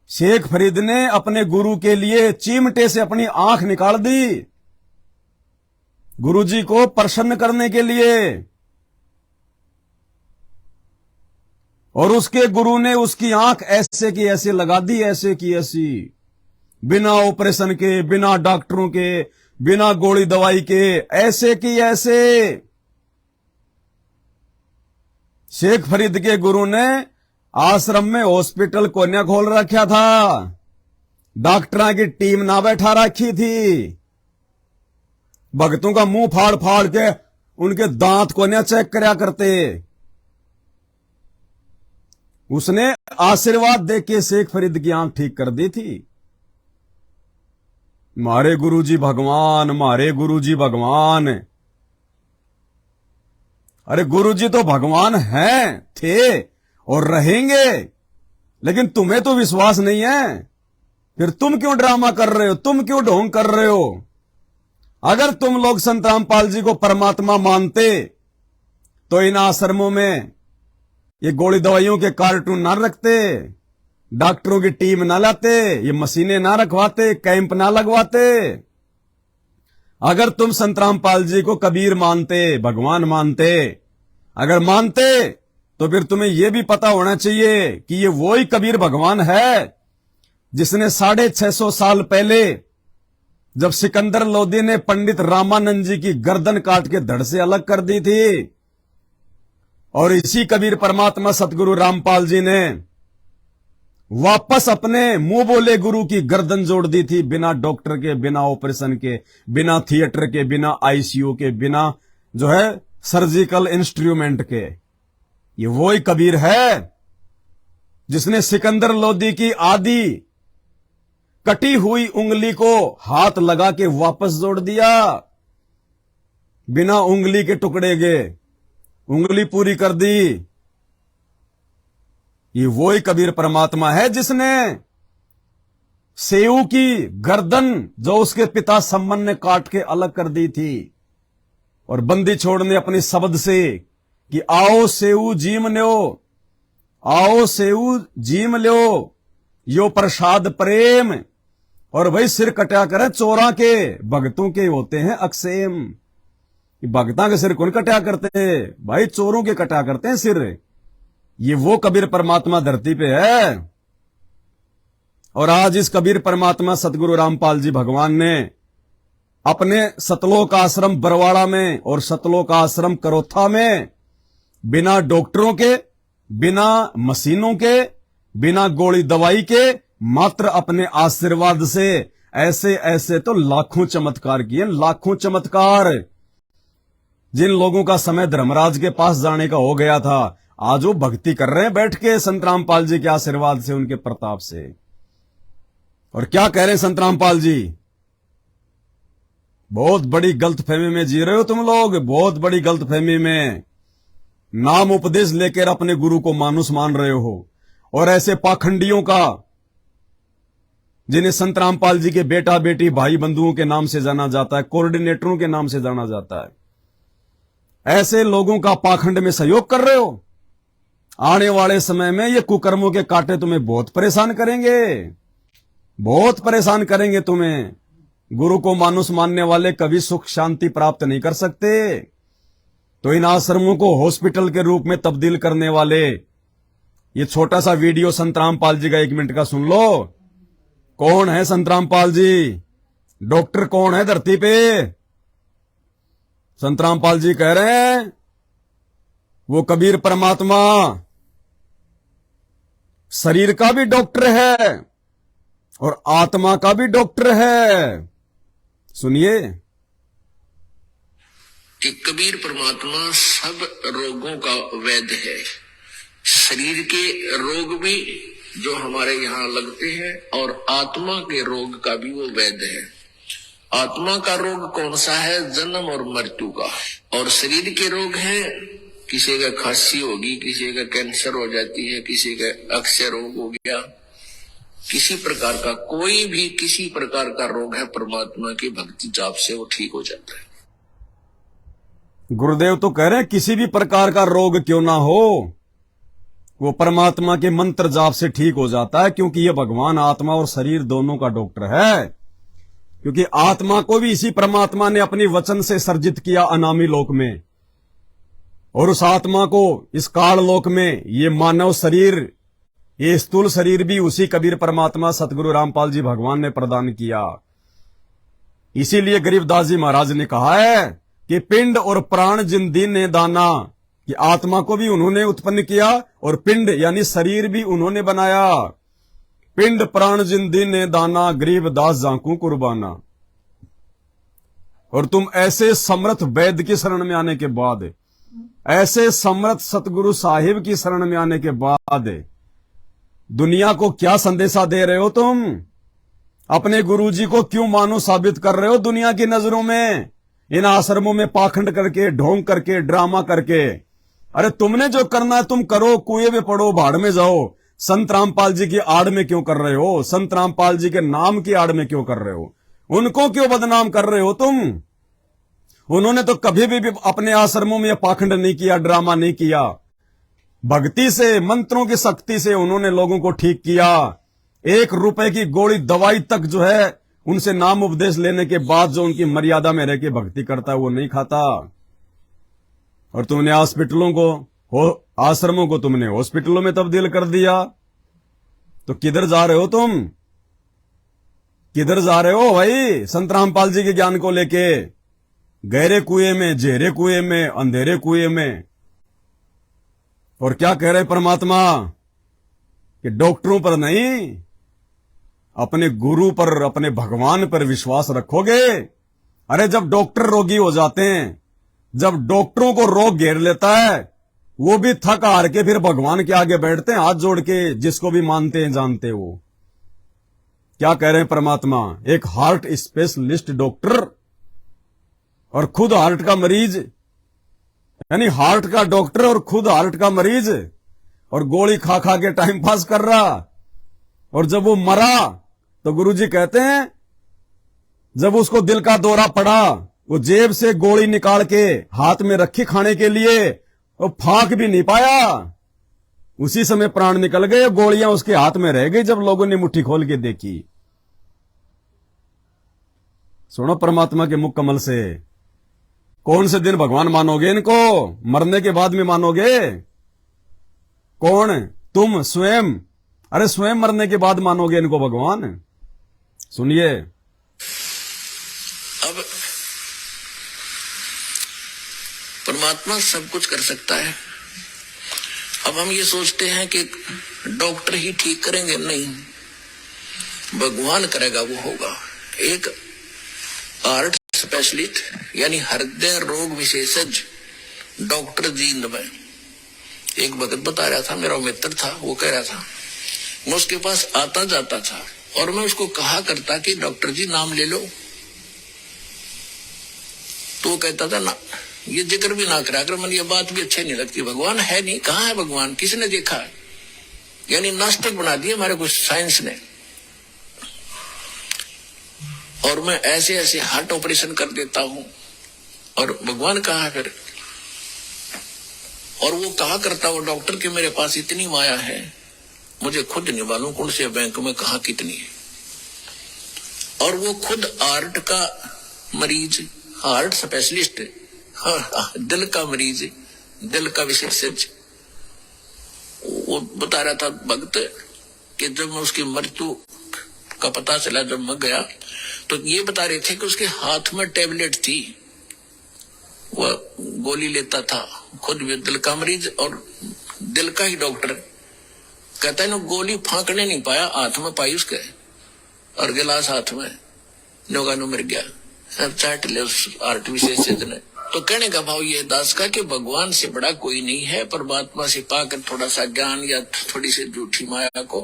शेख फरीद ने अपने गुरु के लिए चिमटे से अपनी आंख निकाल दी, गुरुजी को प्रसन्न करने के लिए। और उसके गुरु ने उसकी आंख ऐसे की ऐसे लगा दी, ऐसे की ऐसी, बिना ऑपरेशन के, बिना डॉक्टरों के, बिना गोली दवाई के, ऐसे की ऐसे। शेख फरीद के गुरु ने आश्रम में हॉस्पिटल कोन्या खोल रखा था, डॉक्टरों की टीम ना बैठा रखी थी। भक्तों का मुंह फाड़ फाड़ के उनके दांत कोन्या चेक करया करते। उसने आशीर्वाद देके शेख फरीद की आंख ठीक कर दी थी। मारे गुरुजी भगवान, मारे गुरुजी भगवान। अरे गुरुजी तो भगवान हैं, थे और रहेंगे, लेकिन तुम्हें तो विश्वास नहीं है। फिर तुम क्यों ड्रामा कर रहे हो? तुम क्यों ढोंग कर रहे हो? अगर तुम लोग संत रामपाल जी को परमात्मा मानते तो इन आश्रमों में ये गोली दवाइयों के कार्टून ना रखते, डॉक्टरों की टीम ना लाते, ये मशीनें ना रखवाते, कैंप ना लगवाते। अगर तुम संत रामपाल जी को कबीर मानते, भगवान मानते, अगर मानते तो फिर तुम्हें यह भी पता होना चाहिए कि ये वही कबीर भगवान है जिसने 650 साल पहले जब सिकंदर लोदी ने पंडित रामानंद जी की गर्दन काट के धड़ से अलग कर दी थी, और इसी कबीर परमात्मा सतगुरु रामपाल जी ने वापस अपने मुंह बोले गुरु की गर्दन जोड़ दी थी, बिना डॉक्टर के, बिना ऑपरेशन के, बिना थिएटर के, बिना आईसीयू के, बिना जो है सर्जिकल इंस्ट्रूमेंट के। ये वही कबीर है जिसने सिकंदर लोदी की आधी कटी हुई उंगली को हाथ लगा के वापस जोड़ दिया, बिना उंगली के टुकड़े के उंगली पूरी कर दी। ये वही कबीर परमात्मा है जिसने सेऊ की गर्दन जो उसके पिता सम्मन ने काट के अलग कर दी थी, और बंदी छोड़ने अपने शब्द से कि आओ सेऊ जीम लो, आओ सेऊ जीम लो, यो प्रसाद प्रेम। और भाई सिर कटा करें चोरा के, भगतों के होते हैं अक्षेम। भगता के सिर कौन कटा करते हैं भाई? चोरों के कटा करते हैं सिर। ये वो कबीर परमात्मा धरती पे है। और आज इस कबीर परमात्मा सतगुरु रामपाल जी भगवान ने अपने सतलोक आश्रम बरवाड़ा में और सतलोक आश्रम करोथा में बिना डॉक्टरों के, बिना मशीनों के, बिना गोली दवाई के, मात्र अपने आशीर्वाद से ऐसे ऐसे तो लाखों चमत्कार किए, लाखों चमत्कार। जिन लोगों का समय धर्मराज के पास जाने का हो गया था, आज वो भक्ति कर रहे हैं बैठ के संत रामपाल जी के आशीर्वाद से, उनके प्रताप से। और क्या कह रहे हैं संत रामपाल जी? बहुत बड़ी गलतफहमी में जी रहे हो तुम लोग, बहुत बड़ी गलतफहमी में। नाम उपदेश लेकर अपने गुरु को मानुस मान रहे हो, और ऐसे पाखंडियों का, जिन्हें संत रामपाल जी के बेटा बेटी भाई बंधुओं के नाम से जाना जाता है, कोऑर्डिनेटरों के नाम से जाना जाता है, ऐसे लोगों का पाखंड में सहयोग कर रहे हो। आने वाले समय में ये कुकर्मों के कांटे तुम्हें बहुत परेशान करेंगे, बहुत परेशान करेंगे तुम्हें। गुरु को मानुस मानने वाले कभी सुख शांति प्राप्त नहीं कर सकते। तो इन आश्रमों को हॉस्पिटल के रूप में तब्दील करने वाले, ये छोटा सा वीडियो संत रामपाल जी का 1 मिनट का सुन लो। कौन है संत रामपाल जी? डॉक्टर कौन है धरती पे? संत रामपाल जी कह रहे हैं वो कबीर परमात्मा शरीर का भी डॉक्टर है और आत्मा का भी डॉक्टर है। सुनिए कि कबीर परमात्मा सब रोगों का वैद्य है। शरीर के रोग भी जो हमारे यहाँ लगते हैं और आत्मा के रोग का भी वो वैद्य है। आत्मा का रोग कौन सा है? जन्म और मृत्यु का। और शरीर के रोग हैं, किसी का खांसी होगी, किसी का कैंसर हो जाती है, किसी का अक्षय रोग हो गया, किसी प्रकार का कोई भी किसी प्रकार का रोग है, परमात्मा की भक्ति जाप से वो ठीक हो जाता है। गुरुदेव तो कह रहे हैं किसी भी प्रकार का रोग क्यों ना हो, वो परमात्मा के मंत्र जाप से ठीक हो जाता है, क्योंकि ये भगवान आत्मा और शरीर दोनों का डॉक्टर है। क्योंकि आत्मा को भी इसी परमात्मा ने अपनी वचन से सर्जित किया अनामी लोक में, और उस आत्मा को इस काल लोक में ये मानव शरीर, ये स्थूल शरीर भी उसी कबीर परमात्मा सतगुरु रामपाल जी भगवान ने प्रदान किया। इसीलिए गरीबदास जी महाराज ने कहा है कि पिंड और प्राण जिन दीन ने दाना, कि आत्मा को भी उन्होंने उत्पन्न किया और पिंड यानी शरीर भी उन्होंने बनाया। पिंड प्राण जिन दीन ने दाना, गरीबदास जांकू कुर्बाना। और तुम ऐसे समर्थ वैद्य की शरण में आने के बाद, ऐसे समर्थ सतगुरु साहिब की शरण में आने के बाद दुनिया को क्या संदेशा दे रहे हो तुम? अपने गुरुजी को क्यों मानो साबित कर रहे हो दुनिया की नजरों में? इन आश्रमों में पाखंड करके, ढोंग करके, ड्रामा करके। अरे तुमने जो करना है तुम करो, कुएं में पड़ो, भाड़ में जाओ। संत रामपाल जी की आड़ में क्यों कर रहे हो? संत रामपाल जी के नाम की आड़ में क्यों कर रहे हो? उनको क्यों बदनाम कर रहे हो तुम? उन्होंने तो कभी भी अपने आश्रमों में पाखंड नहीं किया, ड्रामा नहीं किया। भक्ति से, मंत्रों की शक्ति से उन्होंने लोगों को ठीक किया। 1 रुपए की गोली दवाई तक जो है, उनसे नाम उपदेश लेने के बाद जो उनकी मर्यादा में रह के भक्ति करता है वो नहीं खाता। और तुमने हॉस्पिटलों को, आश्रमों को तुमने हॉस्पिटलों में तब्दील कर दिया। तो किधर जा रहे हो तुम? किधर जा रहे हो भाई? संत रामपाल जी के ज्ञान को लेके गहरे कुएं में, जेरे कुएं में, अंधेरे कुएं में। और क्या कह रहे परमात्मा कि डॉक्टरों पर नहीं, अपने गुरु पर, अपने भगवान पर विश्वास रखोगे। अरे जब डॉक्टर रोगी हो जाते हैं, जब डॉक्टरों को रोग घेर लेता है, वो भी थक हार के फिर भगवान के आगे बैठते हैं हाथ जोड़ के, जिसको भी मानते हैं जानते हैं वो। क्या कह रहे हैं परमात्मा? एक हार्ट स्पेशलिस्ट डॉक्टर और खुद हार्ट का मरीज, यानी हार्ट का डॉक्टर और खुद हार्ट का मरीज, और गोली खा खा के टाइम पास कर रहा। और जब वो मरा तो गुरुजी कहते हैं जब उसको दिल का दौरा पड़ा, वो जेब से गोली निकाल के हाथ में रखी खाने के लिए, वो फांक भी नहीं पाया। उसी समय प्राण निकल गए, गोलियां उसके हाथ में रह गई जब लोगों ने मुट्ठी खोल के देखी। सुनो परमात्मा के मुख कमल से, कौन से दिन भगवान मानोगे इनको? मरने के बाद में मानोगे? कौन? तुम स्वयं अरे स्वयं मरने के बाद मानोगे इनको भगवान? सुनिए, अब परमात्मा सब कुछ कर सकता है। अब हम ये सोचते हैं कि डॉक्टर ही ठीक करेंगे, नहीं, भगवान करेगा, वो होगा। एक हार्ट स्पेशलिस्ट यानी हृदय रोग विशेषज्ञ डॉक्टर जींद में एक भगत बता रहा था, मेरा मित्र था, वो कह रहा था, मैं उसके पास आता जाता था और मैं उसको कहा करता कि डॉक्टर जी नाम ले लो, तो वो कहता था ना, ये जिक्र भी ना करा कर, मुझे ये बात भी अच्छी नहीं लगती, भगवान है नहीं, कहाँ है भगवान, किसने देखा है? यानी नास्तिक बना दिया हमारे कुछ साइंस ने। और मैं ऐसे ऐसे हार्ट ऑपरेशन कर देता हूं और भगवान कहाँ है फिर? और वो कहा करता वो डॉक्टर कि मेरे पास इतनी माया है, मुझे खुद नहीं मालूम कौन से बैंक में कहा कितनी है। और वो खुद हार्ट का मरीज, हार्ट स्पेशलिस्ट, दिल का मरीज, दिल का विशेषज्ञ, वो बता रहा था भक्त कि जब मैं उसकी मृत्यु का पता चला, जब मैं गया, तो ये बता रहे थे कि उसके हाथ में टेबलेट थी, वह गोली लेता था, खुद भी दिल का मरीज और दिल का ही डॉक्टर। कहता है ना, गोली फांकने नहीं पाया, हाथ में पाई उसके और गिलास हाथ में, नौगानो मर गया, सब चाट ले उस हार्ट विशेषज्ञ ने। तो कहने का भाव ये दास का कि भगवान से बड़ा कोई नहीं है, परमात्मा से पाकर थोड़ा सा ज्ञान या थोड़ी सी झूठी माया को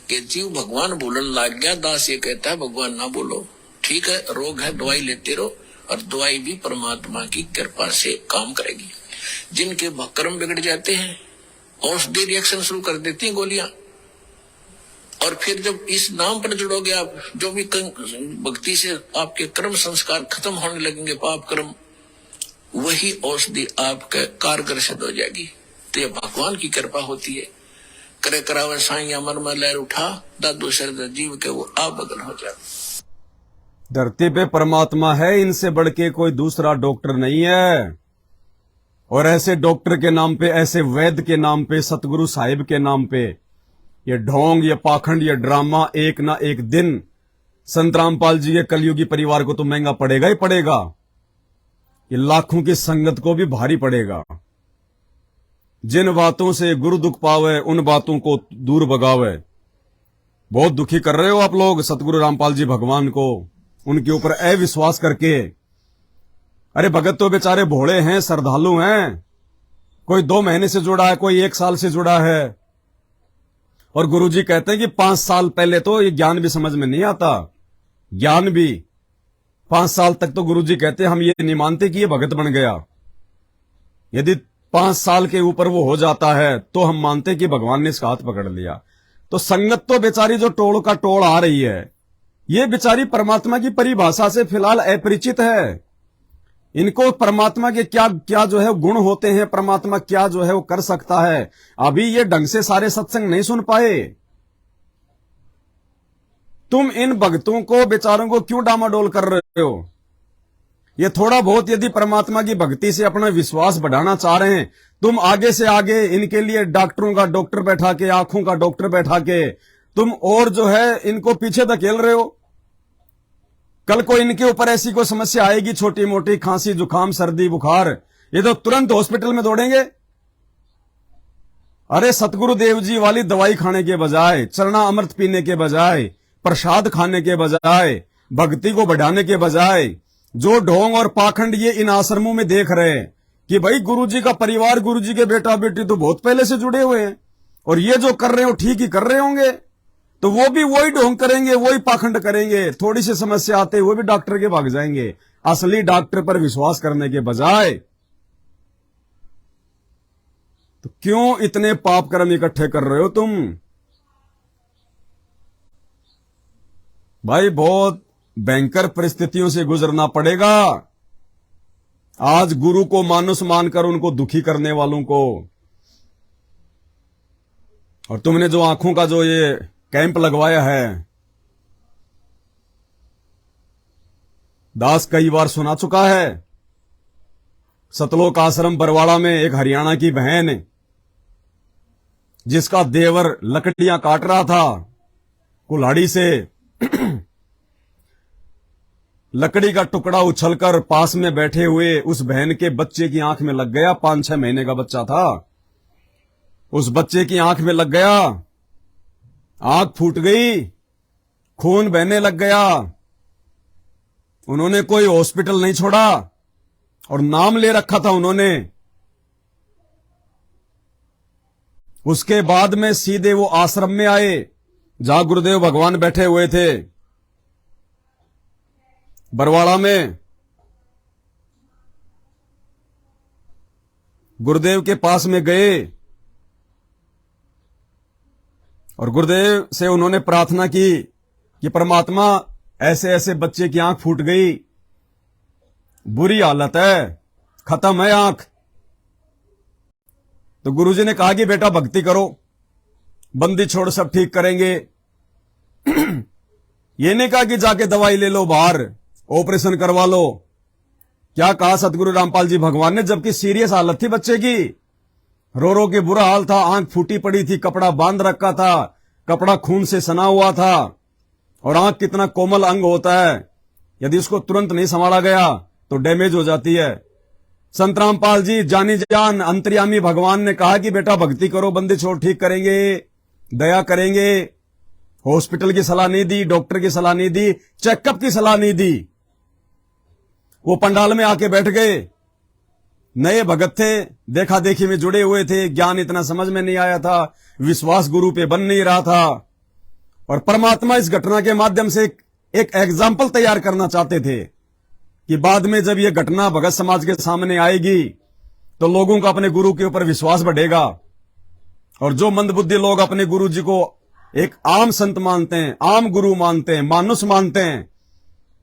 कि जीव भगवान बोलने लग गया। दास ये कहता है भगवान ना बोलो, ठीक है, रोग है, दवाई लेते रहो, और दवाई भी परमात्मा की कृपा से काम करेगी। जिनके कर्म बिगड़ जाते हैं, औषधि रिएक्शन शुरू कर देती हैं गोलियां, और फिर जब इस नाम पर जुड़ोगे आप, जो भी भक्ति से आपके कर्म संस्कार खत्म होने लगेंगे, पाप कर्म, वही औषधि आपके कारगर सिद्ध हो जाएगी। तो ये भगवान की कृपा होती है। करे करावे साइया मन में लहर उठा, दादू शरद जीव के वो आप बदल हो जाए। धरती पे परमात्मा है, इनसे बढ़ के कोई दूसरा डॉक्टर नहीं है। और ऐसे डॉक्टर के नाम पे, ऐसे वैद्य के नाम पे, सतगुरु साहिब के नाम पे ये ढोंग, ये पाखंड, ये ड्रामा एक ना एक दिन संत रामपाल जी के कलयुगी परिवार को तो महंगा पड़ेगा ही पड़ेगा। ये लाखों की संगत को भी भारी पड़ेगा। जिन बातों से गुरु दुख पावे, उन बातों को दूर भगावे। बहुत दुखी कर रहे हो आप लोग सतगुरु रामपाल जी भगवान को, उनके ऊपर अविश्वास करके। अरे भगत तो बेचारे भोले हैं, श्रद्धालु हैं, कोई 2 महीने से जुड़ा है, कोई 1 साल से जुड़ा है। और गुरुजी कहते हैं कि 5 साल पहले तो ये ज्ञान भी समझ में नहीं आता, ज्ञान भी 5 साल तक तो गुरुजी कहते हैं हम ये नहीं मानते कि ये भगत बन गया। यदि 5 साल के ऊपर वो हो जाता है तो हम मानते कि भगवान ने इसका हाथ पकड़ लिया। तो संगत तो बेचारी जो टोल का टोल आ रही है, ये बेचारी परमात्मा की परिभाषा से फिलहाल अपरिचित है। इनको परमात्मा के क्या क्या जो है गुण होते हैं, परमात्मा क्या जो है वो कर सकता है, अभी ये ढंग से सारे सत्संग नहीं सुन पाए। तुम इन भक्तों को, बेचारों को क्यों डामाडोल कर रहे हो? ये थोड़ा बहुत यदि परमात्मा की भक्ति से अपना विश्वास बढ़ाना चाह रहे हैं, तुम आगे से आगे इनके लिए डॉक्टरों का डॉक्टर बैठा के, आंखों का डॉक्टर बैठा के तुम और जो है इनको पीछे धकेल रहे हो। कल को इनके ऊपर ऐसी कोई समस्या आएगी, छोटी मोटी खांसी, जुकाम, सर्दी, बुखार, ये तो तुरंत हॉस्पिटल में दौड़ेंगे। अरे सतगुरु देव जी वाली दवाई खाने के बजाय, चरना अमृत पीने के बजाय, प्रसाद खाने के बजाय, भक्ति को बढ़ाने के बजाय, जो ढोंग और पाखंड ये इन आश्रमों में देख रहे हैं कि भाई गुरुजी का परिवार, गुरुजी के बेटा बेटी तो बहुत पहले से जुड़े हुए हैं और ये जो कर रहे हो ठीक ही कर रहे होंगे, तो वो भी वही ढोंग करेंगे, वही पाखंड करेंगे। थोड़ी सी समस्या आते वो भी डॉक्टर के भाग जाएंगे, असली डॉक्टर पर विश्वास करने के बजाय। तो क्यों इतने पाप कर्म इकट्ठे कर रहे हो तुम? भाई बहुत भयंकर परिस्थितियों से गुजरना पड़ेगा आज गुरु को मानुस मानकर उनको दुखी करने वालों को। और तुमने जो आंखों का जो ये कैंप लगवाया है, दास कई बार सुना चुका है। सतलोक आश्रम बरवाड़ा में एक हरियाणा की बहन जिसका देवर लकड़ियां काट रहा था कुल्हाड़ी से, लकड़ी का टुकड़ा उछलकर पास में बैठे हुए उस बहन के बच्चे की आंख में लग गया। 5-6 महीने का बच्चा था। उस बच्चे की आंख में लग गया, आंख फूट गई, खून बहने लग गया। उन्होंने कोई हॉस्पिटल नहीं छोड़ा और नाम ले रखा था उन्होंने। उसके बाद में सीधे वो आश्रम में आए जहां गुरुदेव भगवान बैठे हुए थे, बरवाड़ा में। गुरुदेव के पास में गए और गुरुदेव से उन्होंने प्रार्थना की कि परमात्मा, ऐसे ऐसे बच्चे की आंख फूट गई, बुरी हालत है, खत्म है आंख। तो गुरुजी ने कहा कि बेटा भक्ति करो, बंदी छोड़, सब ठीक करेंगे। ये नहीं कहा कि जाके दवाई ले लो बाहर, ऑपरेशन करवा लो। क्या कहा सतगुरु रामपाल जी भगवान ने, जबकि सीरियस हालत थी बच्चे की, रो रो के बुरा हाल था, आंख फूटी पड़ी थी, कपड़ा बांध रखा था, कपड़ा खून से सना हुआ था। और आंख कितना कोमल अंग होता है, यदि उसको तुरंत नहीं संभाला गया तो डैमेज हो जाती है। संत रामपाल जी जानी जान अंतर्यामी भगवान ने कहा कि बेटा भक्ति करो, बंदी छोड़, ठीक करेंगे, दया करेंगे। हॉस्पिटल की सलाह नहीं दी, डॉक्टर की सलाह नहीं दी, चेकअप की सलाह नहीं दी। वो पंडाल में आके बैठ गए। नए भगत थे, देखा देखी में जुड़े हुए थे, ज्ञान इतना समझ में नहीं आया था, विश्वास गुरु पे बन नहीं रहा था। और परमात्मा इस घटना के माध्यम से एक एग्जाम्पल तैयार करना चाहते थे कि बाद में जब यह घटना भगत समाज के सामने आएगी तो लोगों का अपने गुरु के ऊपर विश्वास बढ़ेगा। और जो मंदबुद्धि लोग अपने गुरु जी को एक आम संत मानते हैं, आम गुरु मानते हैं, मानुष मानते हैं,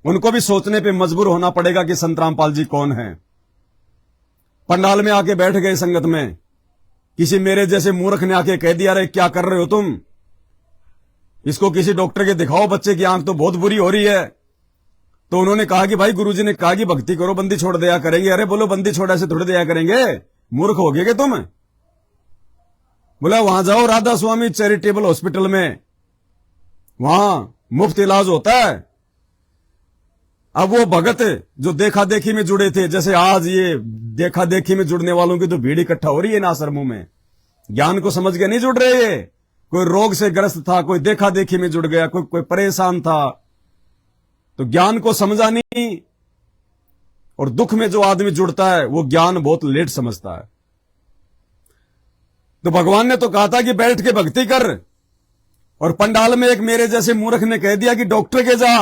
उनको भी सोचने पे मजबूर होना पड़ेगा कि संत रामपाल जी कौन है। पंडाल में आके बैठ गए संगत में। किसी मेरे जैसे मूर्ख ने आके कह दिया, अरे क्या कर रहे हो तुम, इसको किसी डॉक्टर के दिखाओ, बच्चे की आंख तो बहुत बुरी हो रही है। तो उन्होंने कहा कि भाई गुरुजी ने कहा कि भक्ति करो, बंदी छोड़ दिया करेंगे। अरे बोलो बंदी छोड़ ऐसे थोड़ी दिया करेंगे, मूर्ख हो गए तुम। बोला वहां जाओ राधा स्वामी चैरिटेबल हॉस्पिटल में, वहां मुफ्त इलाज होता है। अब वो भगत जो देखा देखी में जुड़े थे, जैसे आज ये देखा देखी में जुड़ने वालों की तो भीड़ इकट्ठा हो रही है इन आश्रमों में, ज्ञान को समझ के नहीं जुड़ रहे ये। कोई रोग से ग्रस्त था, कोई देखा देखी में जुड़ गया, कोई परेशान था, तो ज्ञान को समझा नहीं। और दुख में जो आदमी जुड़ता है वो ज्ञान बहुत लेट समझता है। तो भगवान ने तो कहा था कि बैठ के भक्ति कर, और पंडाल में एक मेरे जैसे मूर्ख ने कह दिया कि डॉक्टर के जा।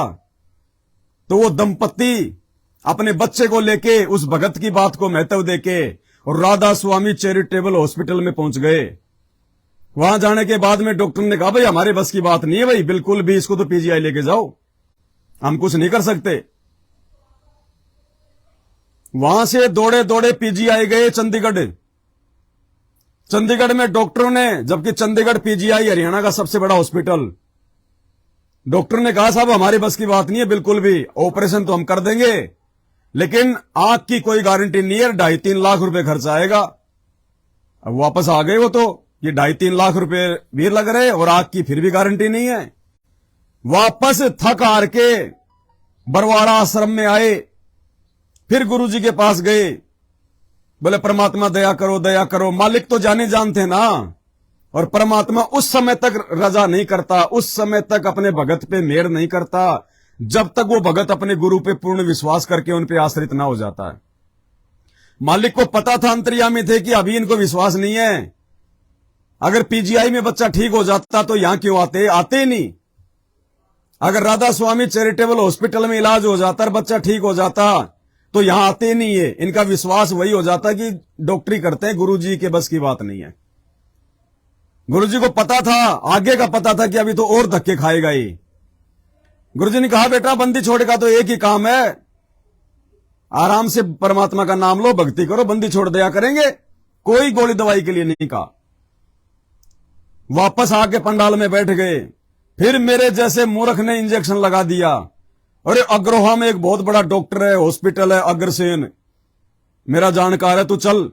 तो वो दंपत्ति अपने बच्चे को लेके उस भगत की बात को महत्व देके और राधा स्वामी चैरिटेबल हॉस्पिटल में पहुंच गए। वहां जाने के बाद में डॉक्टर ने कहा, भाई हमारे बस की बात नहीं है भाई, बिल्कुल भी, इसको तो पीजीआई लेके जाओ, हम कुछ नहीं कर सकते। वहां से दौड़े दौड़े पीजीआई गए चंडीगढ़। चंडीगढ़ में डॉक्टरों ने, जबकि चंडीगढ़ पीजीआई हरियाणा का सबसे बड़ा हॉस्पिटल, डॉक्टर ने कहा साहब हमारी बस की बात नहीं है बिल्कुल भी, ऑपरेशन तो हम कर देंगे लेकिन आंख की कोई गारंटी नहीं है, 2.5-3 लाख रुपए खर्च आएगा। अब वापस आ गए वो तो, ये 2.5-3 लाख रुपए भी लग रहे और आंख की फिर भी गारंटी नहीं है। वापस थक हार के बरवाड़ा आश्रम में आए, फिर गुरुजी के पास गए, बोले परमात्मा दया करो, दया करो। मालिक तो जाने जानते ना, और परमात्मा उस समय तक रजा नहीं करता, उस समय तक अपने भगत पे मेहर नहीं करता जब तक वो भगत अपने गुरु पे पूर्ण विश्वास करके उन पे आश्रित ना हो जाता है। मालिक को पता था, अंतर्यामी थे कि अभी इनको विश्वास नहीं है। अगर पीजीआई में बच्चा ठीक हो जाता तो यहां क्यों आते, आते ही नहीं। अगर राधा स्वामी चैरिटेबल हॉस्पिटल में इलाज हो जाता और बच्चा ठीक हो जाता तो यहां आते ही नहीं है। इनका विश्वास वही हो जाता कि डॉक्टरी करते हैं, गुरुजी के बस की बात नहीं है। गुरुजी को पता था, आगे का पता था कि अभी तो और धक्के खाएगा ही। गुरुजी ने कहा बेटा बंदी छोड़ का तो एक ही काम है, आराम से परमात्मा का नाम लो, भक्ति करो, बंदी छोड़ दिया करेंगे, कोई गोली दवाई के लिए नहीं कहा। वापस आके पंडाल में बैठ गए। फिर मेरे जैसे मूर्ख ने इंजेक्शन लगा दिया। अरे अग्रोहा में एक बहुत बड़ा डॉक्टर है, हॉस्पिटल है अग्रसेन, मेरा जानकार है, तू चल।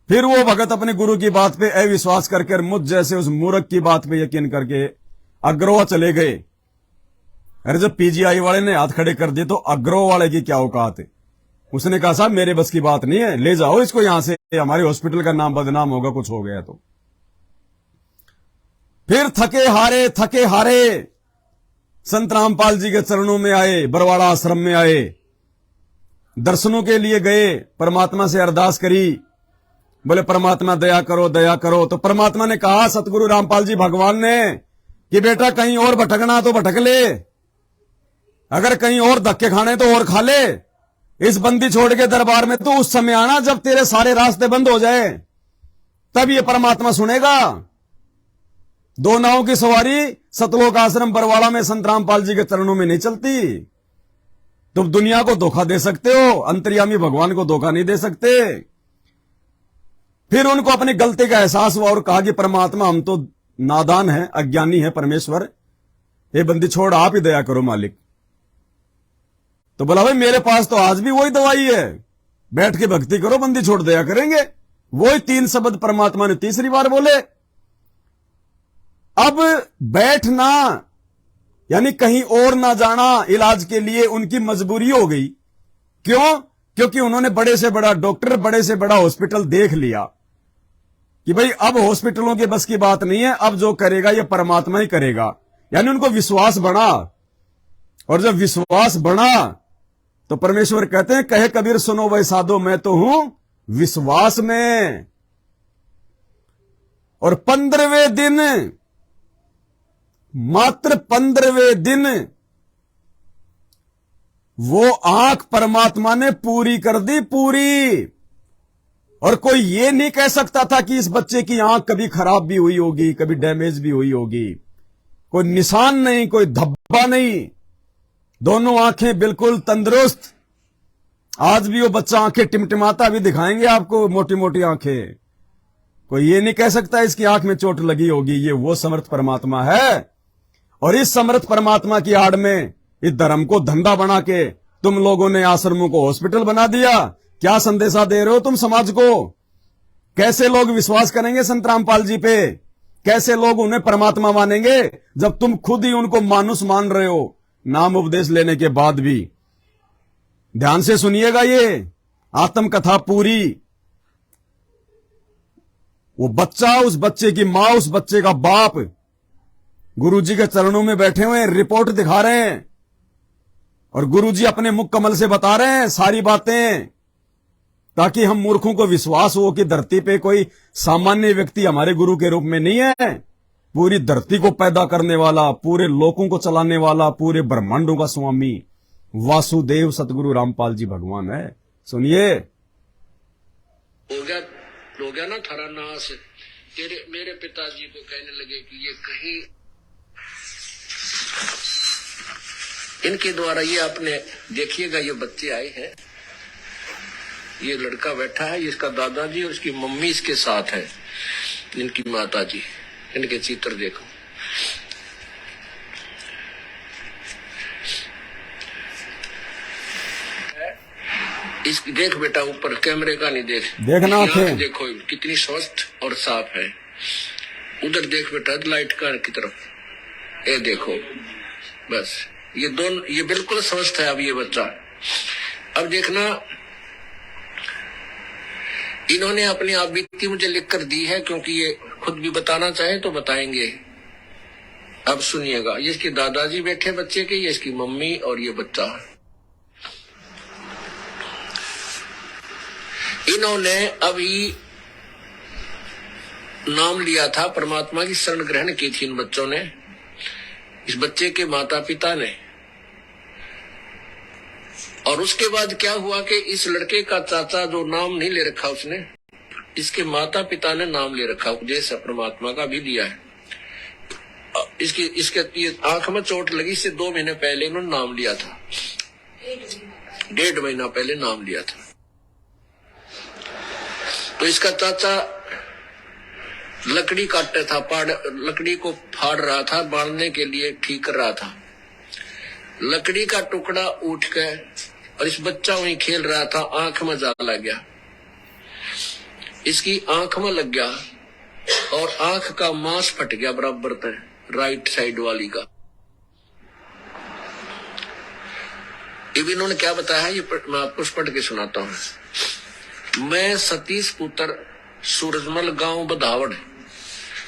फिर वो भगत अपने गुरु की बात पे अविश्वास करके मुझ जैसे उस मूर्ख की बात पे यकीन करके अग्रवा चले गए। अरे जब पीजीआई वाले ने हाथ खड़े कर दिए तो अग्रवा वाले की क्या औकात है। उसने कहा साहब मेरे बस की बात नहीं है, ले जाओ इसको यहां से, हमारे हॉस्पिटल का नाम बदनाम होगा कुछ हो गया तो। फिर थके हारे संत रामपाल जी के चरणों में आए, बरवाड़ा आश्रम में आए, दर्शनों के लिए गए, परमात्मा से अरदास करी, बोले परमात्मा दया करो। तो परमात्मा ने कहा सतगुरु रामपाल जी भगवान ने कि बेटा कहीं और भटकना तो भटक ले, अगर कहीं और धक्के खाने तो और खा ले, इस बंदी छोड़ के दरबार में तो उस समय आना जब तेरे सारे रास्ते बंद हो जाए, तब ये परमात्मा सुनेगा। दो नावों की सवारी सतलोक आश्रम बरवाड़ा में संत रामपाल जी के चरणों में नहीं चलती। तुम दुनिया को धोखा दे सकते हो, अंतर्यामी भगवान को धोखा नहीं दे सकते। फिर उनको अपनी गलती का एहसास हुआ और कहा कि परमात्मा हम तो नादान है, अज्ञानी है, परमेश्वर ये बंदी छोड़, आप ही दया करो मालिक। तो बोला भाई मेरे पास तो आज भी वही दवाई है, बैठ के भक्ति करो, बंदी छोड़ दया करेंगे। वही 3 शब्द परमात्मा ने तीसरी बार बोले। अब बैठना यानी कहीं और ना जाना इलाज के लिए उनकी मजबूरी हो गई। क्यों? क्योंकि उन्होंने बड़े से बड़ा डॉक्टर, बड़े से बड़ा हॉस्पिटल देख लिया कि भाई अब हॉस्पिटलों के बस की बात नहीं है, अब जो करेगा ये परमात्मा ही करेगा। यानी उनको विश्वास बढ़ा, और जब विश्वास बढ़ा तो परमेश्वर कहते हैं कहे कबीर सुनो वै साधो मैं तो हूं विश्वास में। और 15वें दिन, मात्र 15वें दिन वो आंख परमात्मा ने पूरी कर दी, पूरी। और कोई ये नहीं कह सकता था कि इस बच्चे की आंख कभी खराब भी हुई होगी, कभी डैमेज भी हुई होगी। कोई निशान नहीं, कोई धब्बा नहीं, दोनों आंखें बिल्कुल तंदुरुस्त। आज भी वो बच्चा आंखें टिमटिमाता भी दिखाएंगे आपको, मोटी मोटी आंखें। कोई ये नहीं कह सकता इसकी आंख में चोट लगी होगी। ये वो समर्थ परमात्मा है। और इस समर्थ परमात्मा की आड़ में इस धर्म को धंधा बना के तुम लोगों ने आश्रमों को हॉस्पिटल बना दिया। क्या संदेशा दे रहे हो तुम समाज को? कैसे लोग विश्वास करेंगे संत रामपाल जी पे? कैसे लोग उन्हें परमात्मा मानेंगे जब तुम खुद ही उनको मानुष मान रहे हो, नाम उपदेश लेने के बाद भी? ध्यान से सुनिएगा ये आत्मकथा पूरी। वो बच्चा, उस बच्चे की मां, उस बच्चे का बाप गुरुजी के चरणों में बैठे हुए रिपोर्ट दिखा रहे हैं, और गुरुजी अपने मुख कमल से बता रहे हैं सारी बातें, ताकि हम मूर्खों को विश्वास हो कि धरती पे कोई सामान्य व्यक्ति हमारे गुरु के रूप में नहीं है। पूरी धरती को पैदा करने वाला, पूरे लोकों को चलाने वाला, पूरे ब्रह्मांडों का स्वामी वासुदेव सतगुरु रामपाल जी भगवान है। सुनिए। हो गया ना थारा नाश। मेरे पिताजी को कहने लगे कि ये कहीं इनके द्वारा, ये आपने देखिएगा, ये बच्चे आए हैं, ये लड़का बैठा है, इसका दादाजी और इसकी मम्मी इसके साथ है, इनकी माता जी। इनके चित्र देखो। इसकी देख बेटा, ऊपर कैमरे का नहीं देख, देखना आंखें देखो कितनी स्वस्थ और साफ है। उधर देख बेटा लाइट का की तरफ, ये देखो, बस ये दोनों, ये बिल्कुल स्वस्थ है अब ये बच्चा। अब देखना, इन्होंने अपनी आप बीती मुझे लिखकर दी है, क्योंकि ये खुद भी बताना चाहे तो बताएंगे। अब सुनिएगा, ये इसके दादाजी बैठे बच्चे के, ये इसकी मम्मी और ये बच्चा। इन्होंने अभी नाम लिया था, परमात्मा की शरण ग्रहण की थी इन बच्चों ने, इस बच्चे के माता पिता ने। और उसके बाद क्या हुआ कि इस लड़के का चाचा जो नाम नहीं ले रखा उसने, इसके माता पिता ने नाम ले रखा, उपदेश परमात्मा का भी दिया है। इसके ये आंख में चोट लगी, इससे 2 महीने पहले इन्होंने नाम लिया था, 1.5 महीना पहले नाम लिया था। तो इसका चाचा लकड़ी काटता था, लकड़ी को फाड़ रहा था, बांधने के लिए ठीक कर रहा था। लकड़ी का टुकड़ा उठ गया और इस बच्चा वहीं खेल रहा था, आंख में जाला लग गया। इसकी आंख में लग गया और आंख का मांस फट गया बराबर तक, राइट साइड वाली का। अब इन्होंने क्या बताया ये मैं आपको पढ़ के सुनाता हूं। मैं सतीश पुत्र सूरजमल, गांव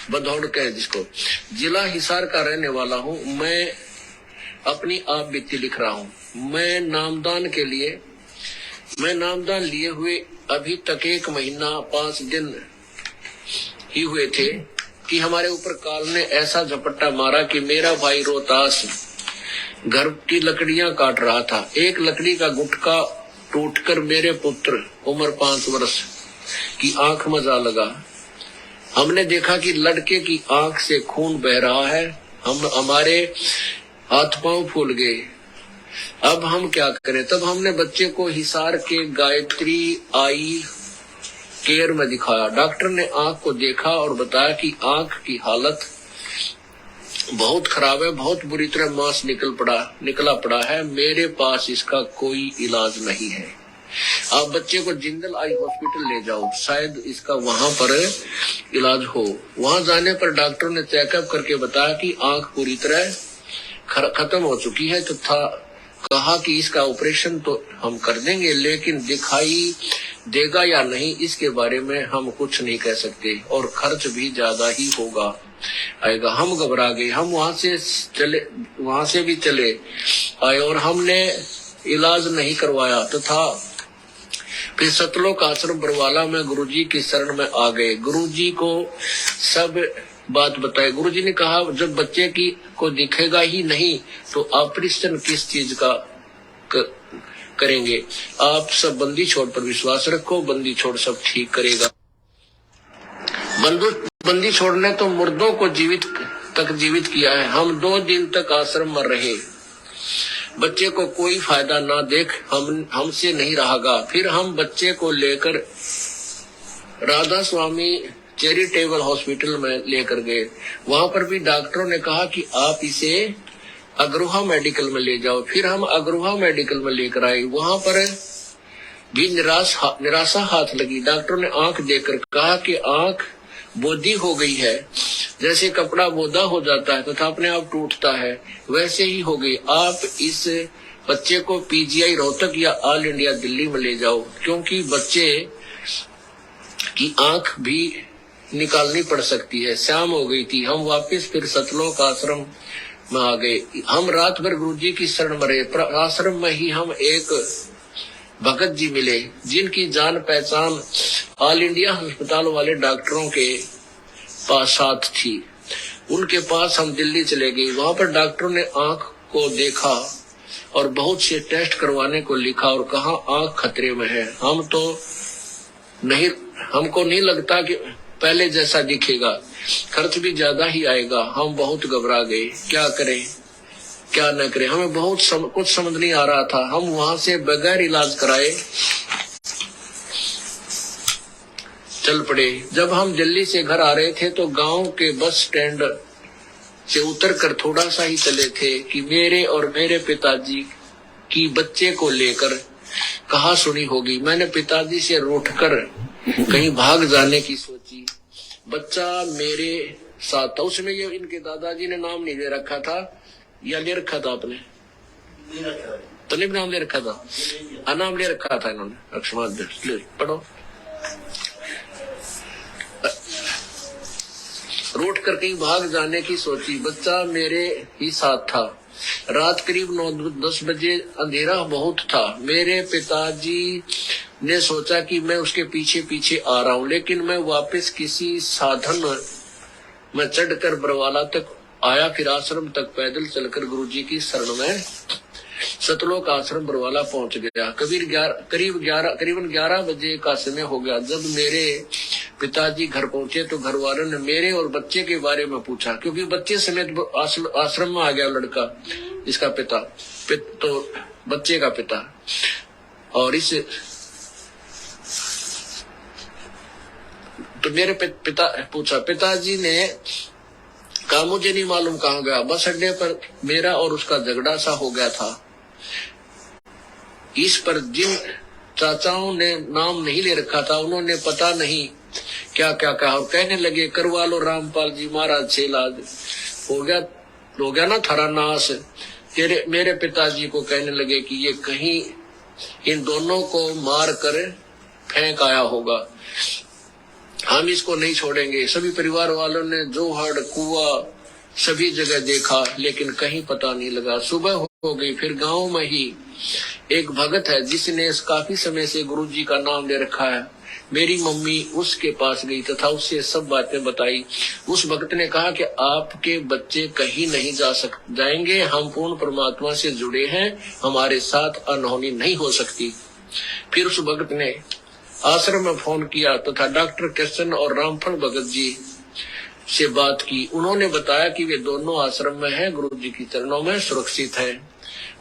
बधौड़ कहे जिसको, जिला हिसार का रहने वाला हूं। मैं अपनी आप बीती लिख रहा हूं। मैं नामदान लिए हुए अभी तक 1 महीना 5 दिन ही हुए थे कि हमारे ऊपर काल ने ऐसा झपट्टा मारा कि मेरा भाई रोहतास घर की लकड़ियां काट रहा था। एक लकड़ी का गुटका टूटकर मेरे पुत्र उम्र 5 वर्ष की आंख में जा लगा। हमने देखा कि लड़के की आंख से खून बह रहा है। हमारे हाथ पांव फूल गए। अब हम क्या करें? तब हमने बच्चे को हिसार के गायत्री आई केयर में दिखाया। डॉक्टर ने आंख को देखा और बताया कि आंख की हालत बहुत खराब है, बहुत बुरी तरह मांस निकला पड़ा है। मेरे पास इसका कोई इलाज नहीं है। आप बच्चे को जिंदल आई हॉस्पिटल ले जाओ, शायद इसका वहां पर इलाज हो। वहां जाने पर डॉक्टर ने चेकअप करके बताया कि आंख पूरी तरह खत्म हो चुकी है, तो कहा कि इसका ऑपरेशन तो हम कर देंगे, लेकिन दिखाई देगा या नहीं इसके बारे में हम कुछ नहीं कह सकते, और खर्च भी ज्यादा ही आएगा। हम घबरा गए। हम वहां से भी चले आए और हमने इलाज नहीं करवाया तथा फिर सतलोक आश्रम बरवाला में गुरुजी की शरण में आ गए। गुरुजी को सब बात बताई। गुरुजी ने कहा जब बच्चे को दिखेगा ही नहीं तो ऑपरेशन किस चीज का करेंगे? आप सब बंदी छोड़ पर विश्वास रखो, बंदी छोड़ सब ठीक करेगा। बंदी छोड़ ने तो मुर्दों को जीवित किया है। हम 2 दिन तक आश्रम में रहे। बच्चे को कोई फायदा ना देख हमसे नहीं रहागा। फिर हम बच्चे को लेकर राधा स्वामी चैरिटेबल हॉस्पिटल में लेकर गए। वहां पर भी डॉक्टरों ने कहा कि आप इसे अग्रोहा मेडिकल में ले जाओ। फिर हम अग्रोहा मेडिकल में लेकर आए। वहां पर भी निराशा हाथ लगी। डॉक्टरों ने आंख देखकर कहा कि आंख बोदी हो गई है। जैसे कपड़ा बोदा हो जाता है तथा अपने आप टूटता है, वैसे ही हो गई। आप इस बच्चे को पीजीआई रोहतक या ऑल इंडिया दिल्ली में ले जाओ, क्योंकि बच्चे की आंख भी निकालनी पड़ सकती है। शाम हो गई थी। हम वापस फिर सतलोक आश्रम में आ गए। हम रात भर गुरुजी की शरण में रहे। आश्रम में ही हम एक भगत जी मिले, जिनकी जान पहचान ऑल इंडिया अस्पताल वाले डॉक्टरों के पास साथ थी। उनके पास हम दिल्ली चले गए। वहां पर डॉक्टरों ने आंख को देखा और बहुत से टेस्ट करवाने को लिखा और कहा आंख खतरे में है। हमको नहीं लगता कि पहले जैसा दिखेगा, खर्च भी ज्यादा ही आएगा। हम बहुत घबरा गए, क्या करें क्या न करें। हमें कुछ समझ नहीं आ रहा था। हम वहां से बगैर इलाज कराए चल पड़े। जब हम दिल्ली से घर आ रहे थे तो गांव के बस स्टैंड से उतरकर थोड़ा सा ही चले थे कि मेरे और मेरे पिताजी की बच्चे को लेकर कहा सुनी होगी। मैंने पिताजी से रूठकर कहीं भाग जाने की सोची। बच्चा मेरे साथ था। उसमें ये इनके दादाजी ने नाम नहीं ले रखा था, या ले रखा था आपने? तो नहीं नाम ले रखा था, नाम ले रखा था इन्होंने। अक्षमाद पढ़ो। रूठ कर कहीं भाग जाने की सोची। बच्चा मेरे ही साथ था। रात करीब 9-10 बजे, अंधेरा बहुत था। मेरे पिताजी ने सोचा कि मैं उसके पीछे पीछे आ रहा हूँ, लेकिन मैं वापस किसी साधन में चढ़कर बरवाला तक आया। फिर आश्रम तक पैदल चलकर गुरुजी की शरण में सतलोक आश्रम बरवाला पहुंच गया। करीबन 11 बजे का समय हो गया। जब मेरे पिताजी घर पहुंचे तो घर वालों ने मेरे और बच्चे के बारे में पूछा, क्योंकि बच्चे समेत आश्रम में आ गया लड़का, इसका पिता तो बच्चे का पिता। और इस तो मेरे पिता पूछा। पिताजी ने कहा मुझे नहीं मालूम कहाँ गया। बस अड्डे पर मेरा और उसका झगड़ा सा हो गया था। इस पर जिन चाचाओं ने नाम नहीं ले रखा था, उन्होंने पता नहीं क्या क्या कहा और कहने लगे करवा लो रामपाल जी महाराज से इलाज, हो गया ना थारा नाश। मेरे पिताजी को कहने लगे कि ये कहीं इन दोनों को मार कर फेंक आया होगा, हम इसको नहीं छोड़ेंगे। सभी परिवार वालों ने जोहड़ कुआ सभी जगह देखा, लेकिन कहीं पता नहीं लगा। सुबह हो गई, फिर गांव में ही एक भगत है जिसने काफी समय से गुरुजी का नाम ले रखा है। मेरी मम्मी उसके पास गई तथा उससे सब बातें बताई। उस भक्त ने कहा कि आपके बच्चे कहीं नहीं जाएंगे, हम पूर्ण परमात्मा से जुड़े हैं, हमारे साथ अनहोनी नहीं हो सकती। फिर उस भक्त ने आश्रम में फोन किया तथा डॉक्टर कृष्ण और रामफल भगत जी से बात की। उन्होंने बताया कि वे दोनों आश्रम में हैं, गुरु जी की चरणों में सुरक्षित हैं।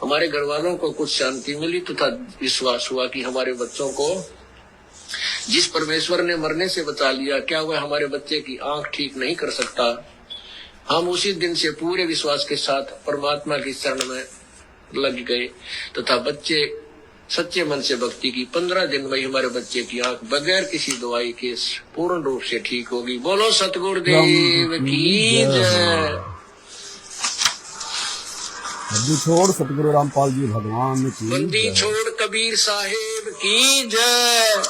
हमारे घर वालों को कुछ शांति मिली तथा विश्वास हुआ कि हमारे बच्चों को जिस परमेश्वर ने मरने से बचा लिया, क्या वह हमारे बच्चे की आंख ठीक नहीं कर सकता। हम उसी दिन से पूरे विश्वास के साथ परमात्मा की शरण में लग गए तथा बच्चे सच्चे मन से भक्ति की। 15 दिन में हमारे बच्चे की आंख बगैर किसी दवाई के पूर्ण रूप से ठीक होगी। बोलो सतगुरुदेव की जय। बंदी छोड़ सतगुरु रामपाल जी भगवान की बंदी जय। छोड़ कबीर साहेब की जय।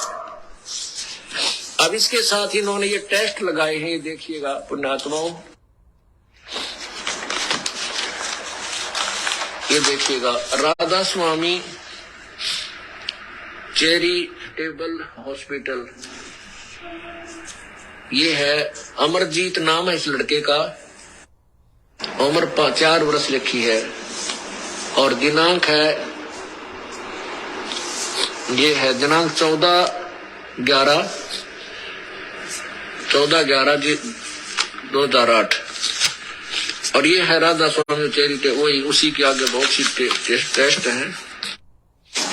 अब इसके साथ ही इन्होंने ये टेस्ट लगाए हैं, देखिएगा पुण्यात्माओं, ये देखिएगा। राधा स्वामी चैरिटेबल हॉस्पिटल, ये है। अमरजीत नाम है इस लड़के का, उम्र 4 वर्ष लिखी है और दिनांक है, ये है दिनांक 14/11/2008 और ये है राधा स्वामी चैरिटेबल, वही उसी के आगे बहुत सी टेस्ट हैं।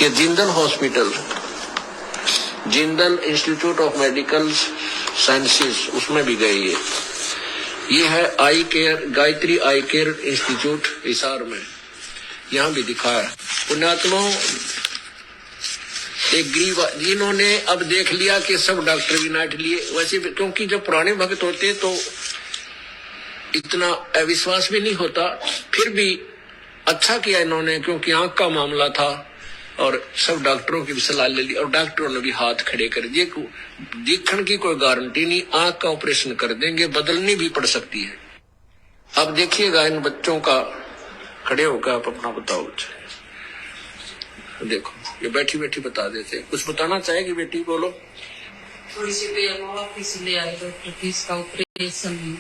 ये Jindal hospital, Jindal institute of medical sciences, उसमें भी गए ये है आई केयर, गायत्री आई केयर इंस्टीट्यूट हिसार में, यहाँ भी दिखा है। पुण्यात्माओं, एक गरीब जिन्होंने अब देख लिया कि सब डॉक्टर भी नाट लिए, वैसे भी क्योंकि जब पुराने भक्त होते तो इतना अविश्वास भी नहीं होता, फिर भी अच्छा किया इन्होंने, क्योंकि आंख का मामला था और सब डॉक्टरों की भी सलाह ले ली और डॉक्टरों ने भी हाथ खड़े कर दिए। देखने की कोई गारंटी नहीं, आंख का ऑपरेशन कर देंगे, बदलनी भी पड़ सकती है। अब देखिएगा इन बच्चों का, खड़े होकर आप अपना बताओ। देखो ये बैठी बैठी बता देते, कुछ बताना चाहेगी बेटी, बोलो। थोड़ी सी वापिस ले आए डॉक्टर की, इसका ऑपरेशन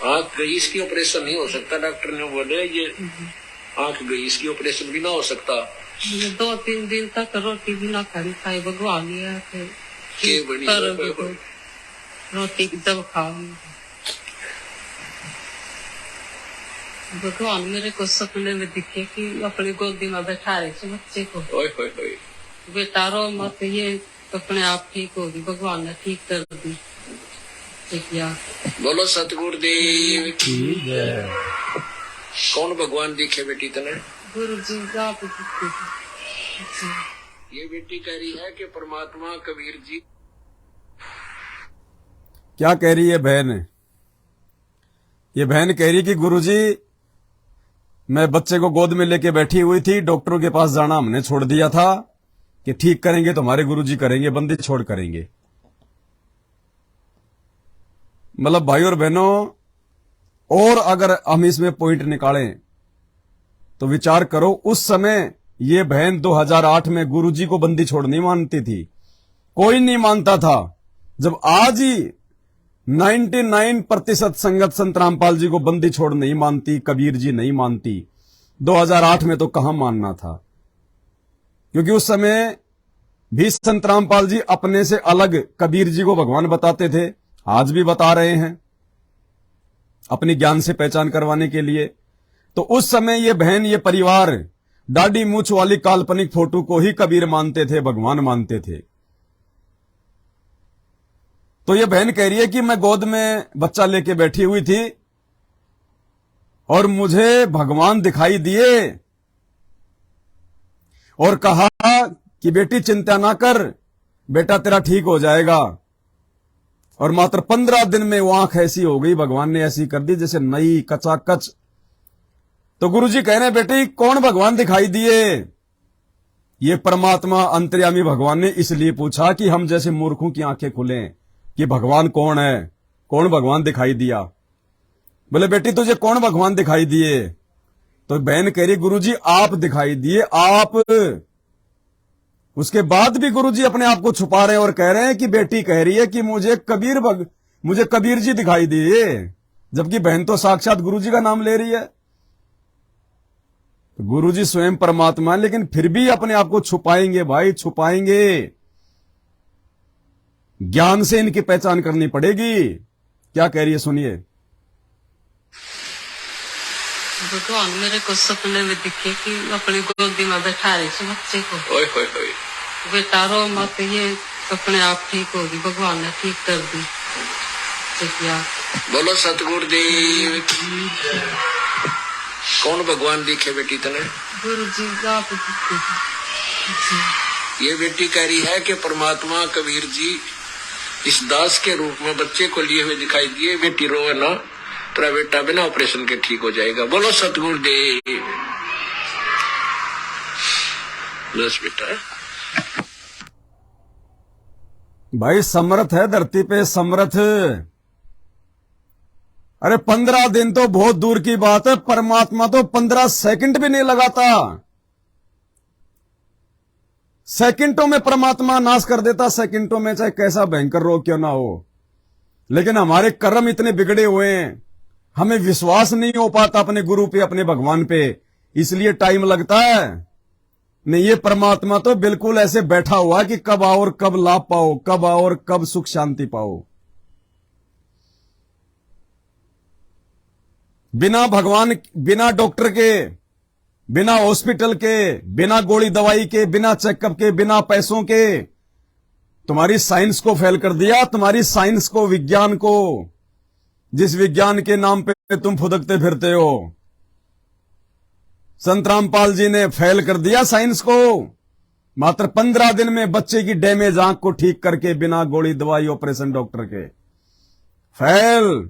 आंख गई, इसकी ऑपरेशन नहीं हो सकता, डॉक्टर ने बोले ये आंख गई, इसकी ऑपरेशन भी ना हो सकता। 2-3 दिन तक रोटी भी ना खाई, भगवान रोटी जब खाओ, भगवान मेरे को सपने में दिखे कि अपनी गोदी में बैठा रहे बच्चे को, बेटा रो मत, ये अपने आप ठीक होगी, भगवान ने ठीक कर दी। बोलो सतगुरुदेव की जय। कौन भगवान दिखे बेटी तने? गुरु जी आप। ये बेटी कह रही है कि परमात्मा कबीर जी। क्या कह रही है बहन? ये बहन कह रही कि गुरुजी मैं बच्चे को गोद में लेके बैठी हुई थी, डॉक्टरों के पास जाना हमने छोड़ दिया था कि ठीक करेंगे तो हमारे गुरुजी करेंगे, बंदी छोड़ करेंगे। मतलब भाई और बहनों, और अगर हम इसमें पॉइंट निकालें तो विचार करो, उस समय ये बहन 2008 में गुरुजी को बंदी छोड़ नहीं मानती थी, कोई नहीं मानता था। जब आज ही 99% संगत संत रामपाल जी को बंदी छोड़ नहीं मानती, कबीर जी नहीं मानती, 2008 में तो कहां मानना था, क्योंकि उस समय भी संत रामपाल जी अपने से अलग कबीर जी को भगवान बताते थे, आज भी बता रहे हैं अपनी ज्ञान से पहचान करवाने के लिए। तो उस समय ये बहन, ये परिवार दाढ़ी मूछ वाली काल्पनिक फोटो को ही कबीर मानते थे, भगवान मानते थे। तो ये बहन कह रही है कि मैं गोद में बच्चा लेके बैठी हुई थी और मुझे भगवान दिखाई दिए और कहा कि बेटी चिंता ना कर, बेटा तेरा ठीक हो जाएगा। और मात्र 15 दिन में वो आंख ऐसी हो गई, भगवान ने ऐसी कर दी जैसे नई कचाकच। तो गुरुजी कह रहे हैं, बेटी कौन भगवान दिखाई दिए? ये परमात्मा अंतर्यामी भगवान ने इसलिए पूछा कि हम जैसे मूर्खों की आंखें खुलें कि भगवान कौन है, कौन भगवान दिखाई दिया। बोले बेटी तुझे कौन भगवान दिखाई दिए? तो बहन कह रही गुरुजी आप दिखाई दिए, आप। उसके बाद भी गुरुजी अपने आप को छुपा रहे हैं और कह रहे हैं कि बेटी कह रही है कि मुझे कबीर जी दिखाई दिए, जबकि बहन तो साक्षात गुरुजी का नाम ले रही है। गुरुजी स्वयं परमात्मा है, लेकिन फिर भी अपने आप को छुपाएंगे भाई, छुपाएंगे। ज्ञान से इनकी पहचान करनी पड़ेगी। क्या कह रही है सुनिए। भगवान मेरे को सपने में दिखे कि अपनी गोदी में बैठा रहे थे बच्चे को। ओए होए होए। बेटा रो मत, ये अपने आप ठीक होगी, भगवान ने ठीक कर दी। बोलो सतगुरुदेव की। कौन भगवान दिखे बेटी तने? गुरु जी आप दिखे। ये बेटी कह रही है कि परमात्मा कबीर जी इस दास के रूप में बच्चे को लिए हुए दिखाई दिए। बेटी रोवे ना, तेरा बेटा बिना ऑपरेशन के ठीक हो जाएगा। बोलो सतगुरुदेव। बस बेटा भाई समर्थ है धरती पे, समर्थ। अरे 15 दिन तो बहुत दूर की बात है, परमात्मा तो 15 सेकंड भी नहीं लगाता। सेकंडों में परमात्मा नाश कर देता, सेकंडों में, चाहे कैसा भयंकर रोग क्यों ना हो। लेकिन हमारे कर्म इतने बिगड़े हुए हैं, हमें विश्वास नहीं हो पाता अपने गुरु पे, अपने भगवान पे, इसलिए टाइम लगता है। नहीं, ये परमात्मा तो बिल्कुल ऐसे बैठा हुआ कि कब आओ और कब लाभ पाओ, कब आओ और कब सुख शांति पाओ। बिना भगवान, बिना डॉक्टर के, बिना हॉस्पिटल के, बिना गोली दवाई के, बिना चेकअप के, बिना पैसों के तुम्हारी साइंस को फेल कर दिया, तुम्हारी साइंस को, विज्ञान को, जिस विज्ञान के नाम पे तुम फुदकते फिरते हो। संत रामपाल जी ने फेल कर दिया साइंस को। मात्र 15 दिन में बच्चे की डैमेज आंख को ठीक करके, बिना गोली दवाई ऑपरेशन डॉक्टर के, फेल।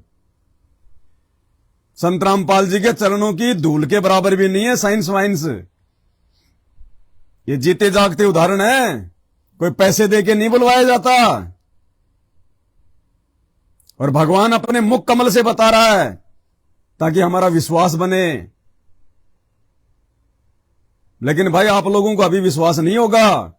संत रामपाल जी के चरणों की धूल के बराबर भी नहीं है साइंस वाइंस। ये जीते जागते उदाहरण है, कोई पैसे देके नहीं बुलवाया जाता। और भगवान अपने मुख कमल से बता रहा है ताकि हमारा विश्वास बने। लेकिन भाई आप लोगों को अभी विश्वास नहीं होगा,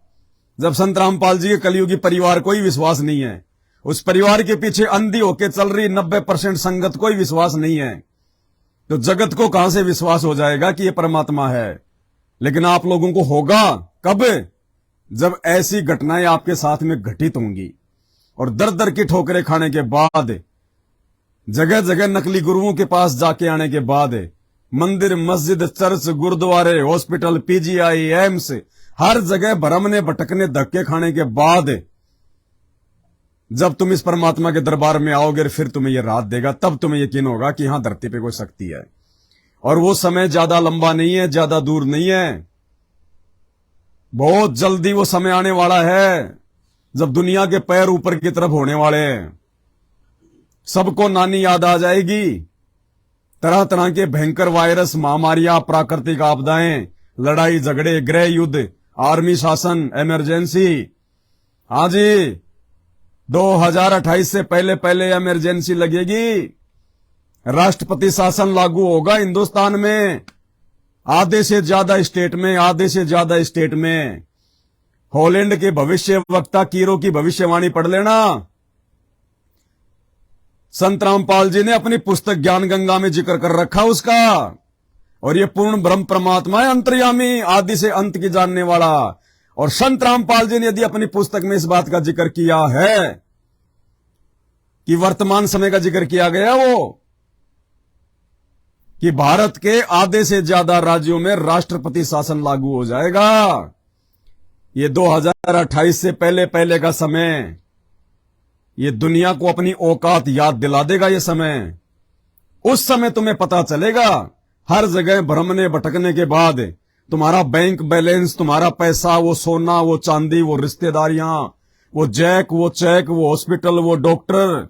जब संत रामपाल जी के कलयुगी परिवार को ही विश्वास नहीं है। उस परिवार के पीछे अंधी होके चल रही 90% संगत को ही विश्वास नहीं है, तो जगत को कहां से विश्वास हो जाएगा कि ये परमात्मा है। लेकिन आप लोगों को होगा कब? जब ऐसी घटनाएं आपके साथ में घटित होंगी और दर दर की ठोकरें खाने के बाद, जगह जगह नकली गुरुओं के पास जाके आने के बाद, मंदिर, मस्जिद, चर्च, गुरुद्वारे, हॉस्पिटल, पीजीआई, एम्स, हर जगह भरमने भटकने धक्के खाने के बाद जब तुम इस परमात्मा के दरबार में आओगे, फिर तुम्हें यह रात देगा, तब तुम्हें यकीन होगा कि हां धरती पे कोई शक्ति है। और वो समय ज्यादा लंबा नहीं है, ज्यादा दूर नहीं है, बहुत जल्दी वो समय आने वाला है जब दुनिया के पैर ऊपर की तरफ होने वाले हैं। सबको नानी याद आ जाएगी। तरह तरह के भयंकर वायरस, महामारियां, प्राकृतिक आपदाएं, लड़ाई झगड़े, गृह युद्ध, आर्मी शासन, इमरजेंसी। हाँ जी, 2028 से पहले पहले इमरजेंसी लगेगी। राष्ट्रपति शासन लागू होगा हिंदुस्तान में, आधे से ज्यादा स्टेट में, आधे से ज्यादा स्टेट में। हॉलैंड के भविष्य वक्ता कीरो की भविष्यवाणी पढ़ लेना। संत रामपाल जी ने अपनी पुस्तक ज्ञान गंगा में जिक्र कर रखा उसका। और ये पूर्ण ब्रह्म परमात्मा है, अंतर्यामी, आदि से अंत की जानने वाला। और संत रामपाल जी ने यदि अपनी पुस्तक में इस बात का जिक्र किया है कि वर्तमान समय का जिक्र किया गया वो कि भारत के आधे से ज्यादा राज्यों में राष्ट्रपति शासन लागू हो जाएगा। ये 2028 से पहले पहले का समय, ये दुनिया को अपनी औकात याद दिला देगा। ये समय, उस समय तुम्हें पता चलेगा, हर जगह भ्रमने भटकने के बाद तुम्हारा बैंक बैलेंस, तुम्हारा पैसा, वो सोना, वो चांदी, वो रिश्तेदारियां, वो जैक, वो चैक, वो हॉस्पिटल, वो डॉक्टर,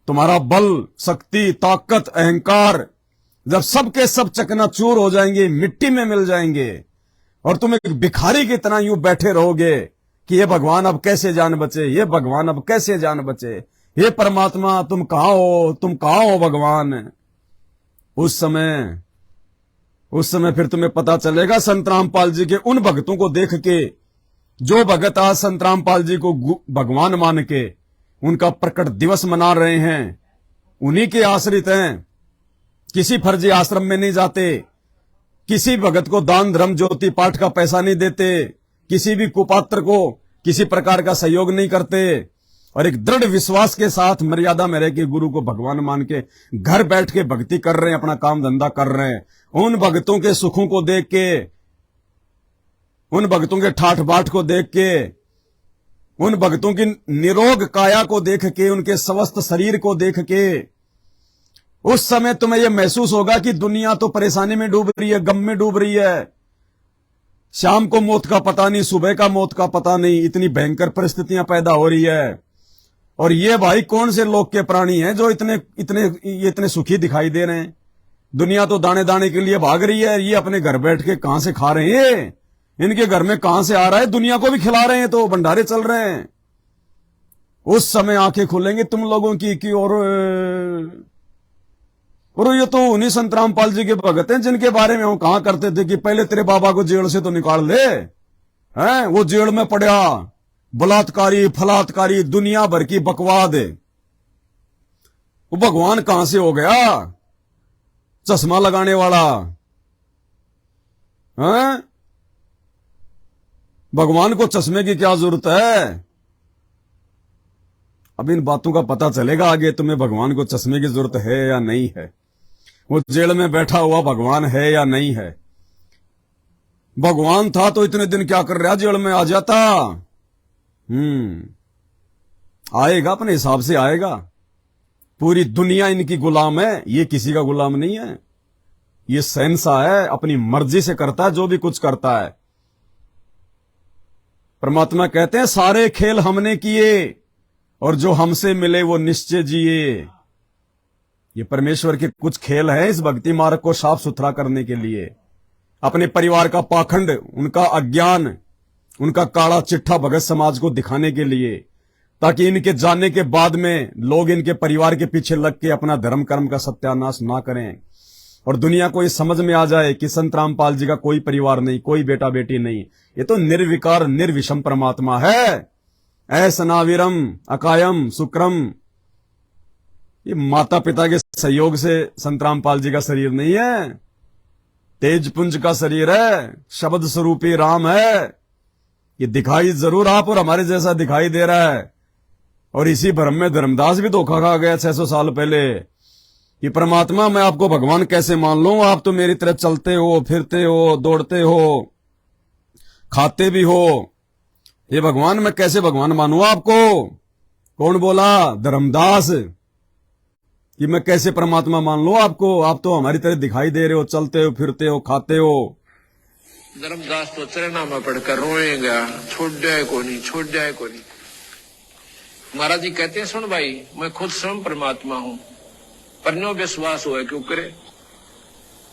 तुम्हारा बल, शक्ति, ताकत, अहंकार जब सब के सब चकनाचूर हो जाएंगे, मिट्टी में मिल जाएंगे, और तुम एक भिखारी की तरह यूं बैठे रहोगे कि ये भगवान अब कैसे जान बचे, ये भगवान अब कैसे जान बचे, ये परमात्मा तुम कहां हो, तुम कहां हो भगवान। उस समय फिर तुम्हें पता चलेगा संत रामपाल जी के उन भक्तों को देख के, जो भगत आज संत रामपाल जी को भगवान मान के उनका प्रकट दिवस मना रहे हैं, उन्हीं के आश्रित हैं, किसी फर्जी आश्रम में नहीं जाते, किसी भगत को दान धर्म ज्योति पाठ का पैसा नहीं देते, किसी भी कुपात्र को किसी प्रकार का सहयोग नहीं करते, और एक दृढ़ विश्वास के साथ मर्यादा में रह के गुरु को भगवान मान के घर बैठ के भक्ति कर रहे हैं, अपना काम धंधा कर रहे हैं। उन भक्तों के सुखों को देख के, उन भक्तों के ठाठ बाट को देख के, उन भक्तों की निरोग काया को देख के, उनके स्वस्थ शरीर को देख के, उस समय तुम्हें यह महसूस होगा कि दुनिया तो परेशानी में डूब रही है, गम में डूब रही है। शाम को मौत का पता नहीं, सुबह का मौत का पता नहीं, इतनी भयंकर परिस्थितियां पैदा हो रही है। और ये भाई कौन से लोक के प्राणी हैं जो इतने सुखी दिखाई दे रहे हैं। दुनिया तो दाने दाने के लिए भाग रही है, ये अपने घर बैठ के कहां से खा रहे हैं, इनके घर में कहां से आ रहा है, दुनिया को भी खिला रहे हैं, तो भंडारे चल रहे हैं। उस समय आंखें खुलेंगी तुम लोगों की और ये तो उन्हीं संत रामपाल जी के भगत हैं जिनके बारे में हम कहा करते थे कि पहले तेरे बाबा को जेल से तो निकाल ले, हैं? वो जेल में पड़ा, बलात्कारी, फलात्कारी, दुनिया भर की बकवाद है। वो भगवान कहां से हो गया, चश्मा लगाने वाला, हैं? भगवान को चश्मे की क्या जरूरत है। अब इन बातों का पता चलेगा आगे तुम्हें, भगवान को चश्मे की जरूरत है या नहीं है, वो जेल में बैठा हुआ भगवान है या नहीं है। भगवान था तो इतने दिन क्या कर रहा, जेल में आ जाता। आएगा, अपने हिसाब से आएगा। पूरी दुनिया इनकी गुलाम है, ये किसी का गुलाम नहीं है। ये शहंशाह है, अपनी मर्जी से करता है जो भी कुछ करता है। परमात्मा कहते हैं सारे खेल हमने किए और जो हमसे मिले वो निश्चय जिए। ये परमेश्वर के कुछ खेल हैं इस भक्ति मार्ग को साफ सुथरा करने के लिए। अपने परिवार का पाखंड, उनका अज्ञान, उनका काला चिट्ठा भगत समाज को दिखाने के लिए, ताकि इनके जाने के बाद में लोग इनके परिवार के पीछे लग के अपना धर्म कर्म का सत्यानाश ना करें और दुनिया को ये समझ में आ जाए कि संत रामपाल जी का कोई परिवार नहीं, कोई बेटा बेटी नहीं, ये तो निर्विकार निर्विषम परमात्मा है। ऐसनाविरम अकायम शुक्रम। ये माता पिता के सहयोग से संत रामपाल जी का शरीर नहीं है, तेज पुंज का शरीर है, शब्द स्वरूपी राम है। ये दिखाई जरूर आप और हमारे जैसा दिखाई दे रहा है, और इसी भ्रम में धर्मदास भी धोखा खा गया 600 साल पहले कि परमात्मा मैं आपको भगवान कैसे मान लूं, आप तो मेरी तरह चलते हो, फिरते हो, दौड़ते हो, खाते भी हो, ये भगवान मैं कैसे भगवान मानूं आपको। कौन बोला? धर्मदास, कि मैं कैसे परमात्मा मान लूं आपको, आप तो हमारी तरह दिखाई दे रहे हो, चलते हो, फिरते हो, खाते हो। धर्मदास तो चरणा में पढ़कर रोएगा, छोड़ जाए को नहीं, छोड़ जाए को नहीं। महाराज जी कहते हैं सुन भाई, मैं खुद स्वयं परमात्मा हूं, पर नो विश्वास हुआ क्यों करे।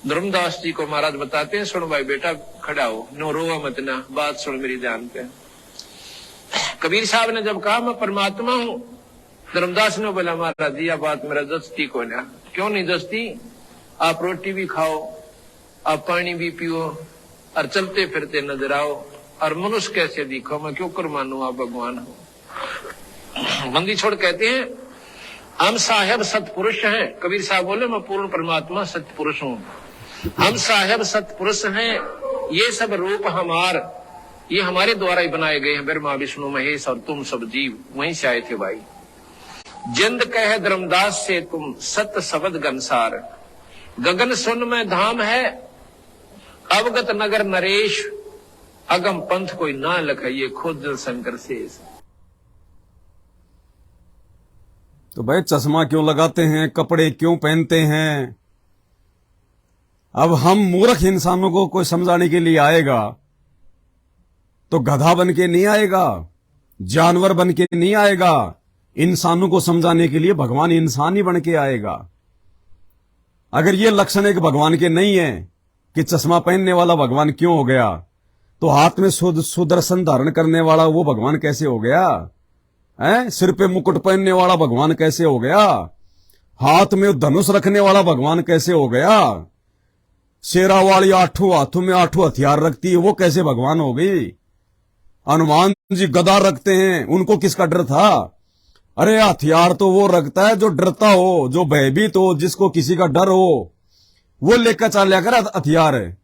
धर्मदास जी को महाराज बताते हैं सुन भाई बेटा खड़ा हो, नो रोवा मत ना, बात सुन मेरी ध्यान पे। कबीर साहब ने जब कहा मैं परमात्मा हूं, धर्मदास ने बोला महाराज जी यह बात मेरा जस्ती को ना। क्यों नहीं जस्ती? आप रोटी भी खाओ, आप पानी भी पियो और चलते फिरते नजर आओ, और मनुष्य कैसे दिखो, मैं क्यों कर मानू आप भगवान हो। बंदी छोड़ कहते हैं हम साहेब सतपुरुष हैं। कबीर साहब बोले मैं पूर्ण परमात्मा सतपुरुष हूं, हम साहेब सतपुरुष हैं, ये सब रूप हमार, ये हमारे द्वारा ही बनाए गए हैं, ब्रह्मा विष्णु महेश और तुम सब जीव वहीं से आए थे भाई। जिंद कहे धर्मदास से तुम सत शब्द गनसार, गगन सुन में धाम है अवगत नगर नरेश, अगम पंथ कोई ना लखाइए खुद शंकर शेष। तो भाई चश्मा क्यों लगाते हैं, कपड़े क्यों पहनते हैं? अब हम मूर्ख इंसानों को कोई समझाने के लिए आएगा तो गधा बन के नहीं आएगा, जानवर बन के नहीं आएगा। इंसानों को समझाने के लिए भगवान इंसान ही बन के आएगा। अगर ये लक्षण एक भगवान के नहीं है कि चश्मा पहनने वाला भगवान क्यों हो गया, तो हाथ में सुदर्शन धारण करने वाला वो भगवान कैसे हो गया है? सिर पे मुकुट पहनने वाला भगवान कैसे हो गया? हाथ में धनुष रखने वाला भगवान कैसे हो गया? शेरा वाली 8 हाथों में 8 हथियार रखती है, वो कैसे भगवान हो गई? हनुमान जी गदा रखते हैं, उनको किसका डर था? अरे हथियार तो वो रखता है जो डरता हो, जो भयभीत हो, जिसको किसी का डर हो, वो लेकर चल लिया कर हथियार है।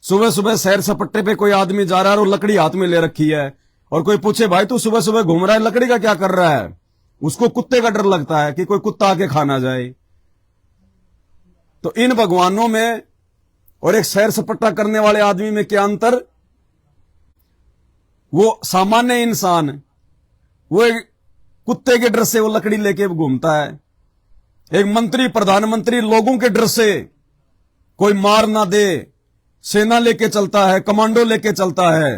सुबह सुबह सैर सपट्टे पे कोई आदमी जा रहा है और लकड़ी हाथ में ले रखी है, और कोई पूछे भाई तू सुबह सुबह घूम रहा है लकड़ी का क्या कर रहा है, उसको कुत्ते का डर लगता है कि कोई कुत्ता आके खा ना जाए। तो इन भगवानों में और एक सैर सपट्टा करने वाले आदमी में क्या अंतर? वो सामान्य इंसान, वो एक कुत्ते के डर से वो लकड़ी लेके घूमता है। एक मंत्री प्रधानमंत्री लोगों के डर से कोई मार ना दे सेना लेके चलता है, कमांडो लेके चलता है।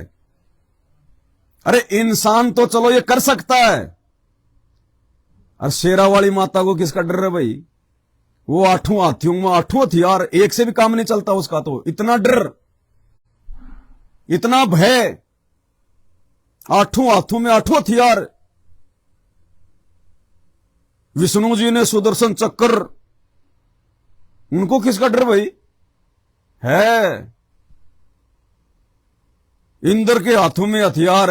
अरे इंसान तो चलो ये कर सकता है, और शेरा वाली माता को किसका डर है भाई? वो 8 हाथियों में 8 हथियार, एक से भी काम नहीं चलता उसका। तो इतना डर, इतना भय, 8 हाथों में 8 हथियार। विष्णु जी ने सुदर्शन चक्र, उनको किसका डर भाई है? इंद्र के हाथों में हथियार,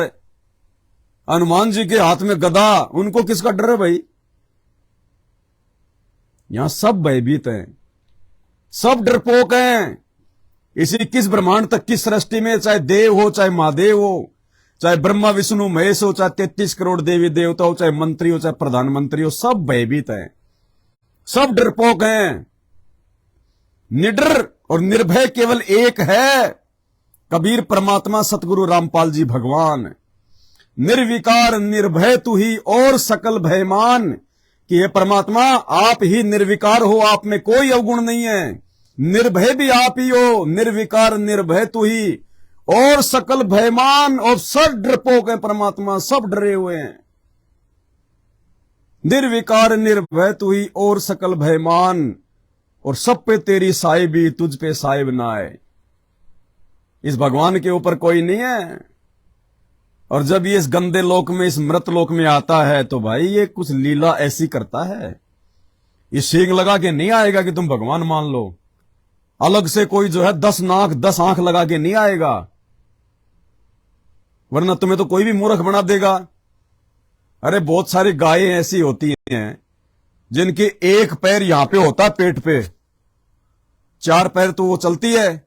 हनुमान जी के हाथ में गदा, उनको किसका डर है भाई? यहां सब भयभीत हैं, सब डरपोक हैं। इसी 21 ब्रह्मांड तक की सृष्टि में चाहे देव हो, चाहे महादेव हो, चाहे ब्रह्मा विष्णु महेश हो, चाहे 33 करोड़ देवी देवता हो, चाहे मंत्री हो, चाहे प्रधानमंत्री हो, सब भयभीत हैं, सब डरपोक हैं। निडर और निर्भय केवल एक है, कबीर परमात्मा सतगुरु रामपाल जी भगवान। निर्विकार निर्भय तू ही और सकल भयमान, कि हे परमात्मा आप ही निर्विकार हो, आप में कोई अवगुण नहीं है। निर्भय भी आप ही हो, निर्विकार निर्भय तू ही और सकल भयमान। और सब डरपोक है परमात्मा, सब डरे हुए हैं। निर्विकार निर्भय तू ही और सकल भयमान, और सब पे तेरी साहिबी, तुझ पे साहिब ना आए। इस भगवान के ऊपर कोई नहीं है। और जब ये इस गंदे लोक में, इस मृत लोक में आता है, तो भाई ये कुछ लीला ऐसी करता है, ये सींग लगा के नहीं आएगा कि तुम भगवान मान लो। अलग से कोई जो है 10 नाक 10 आंख लगा के नहीं आएगा, वरना तुम्हें तो कोई भी मूर्ख बना देगा। अरे बहुत सारी गायें ऐसी होती हैं जिनके एक पैर यहां पे होता है पेट पे, 4 पैर तो वो चलती है,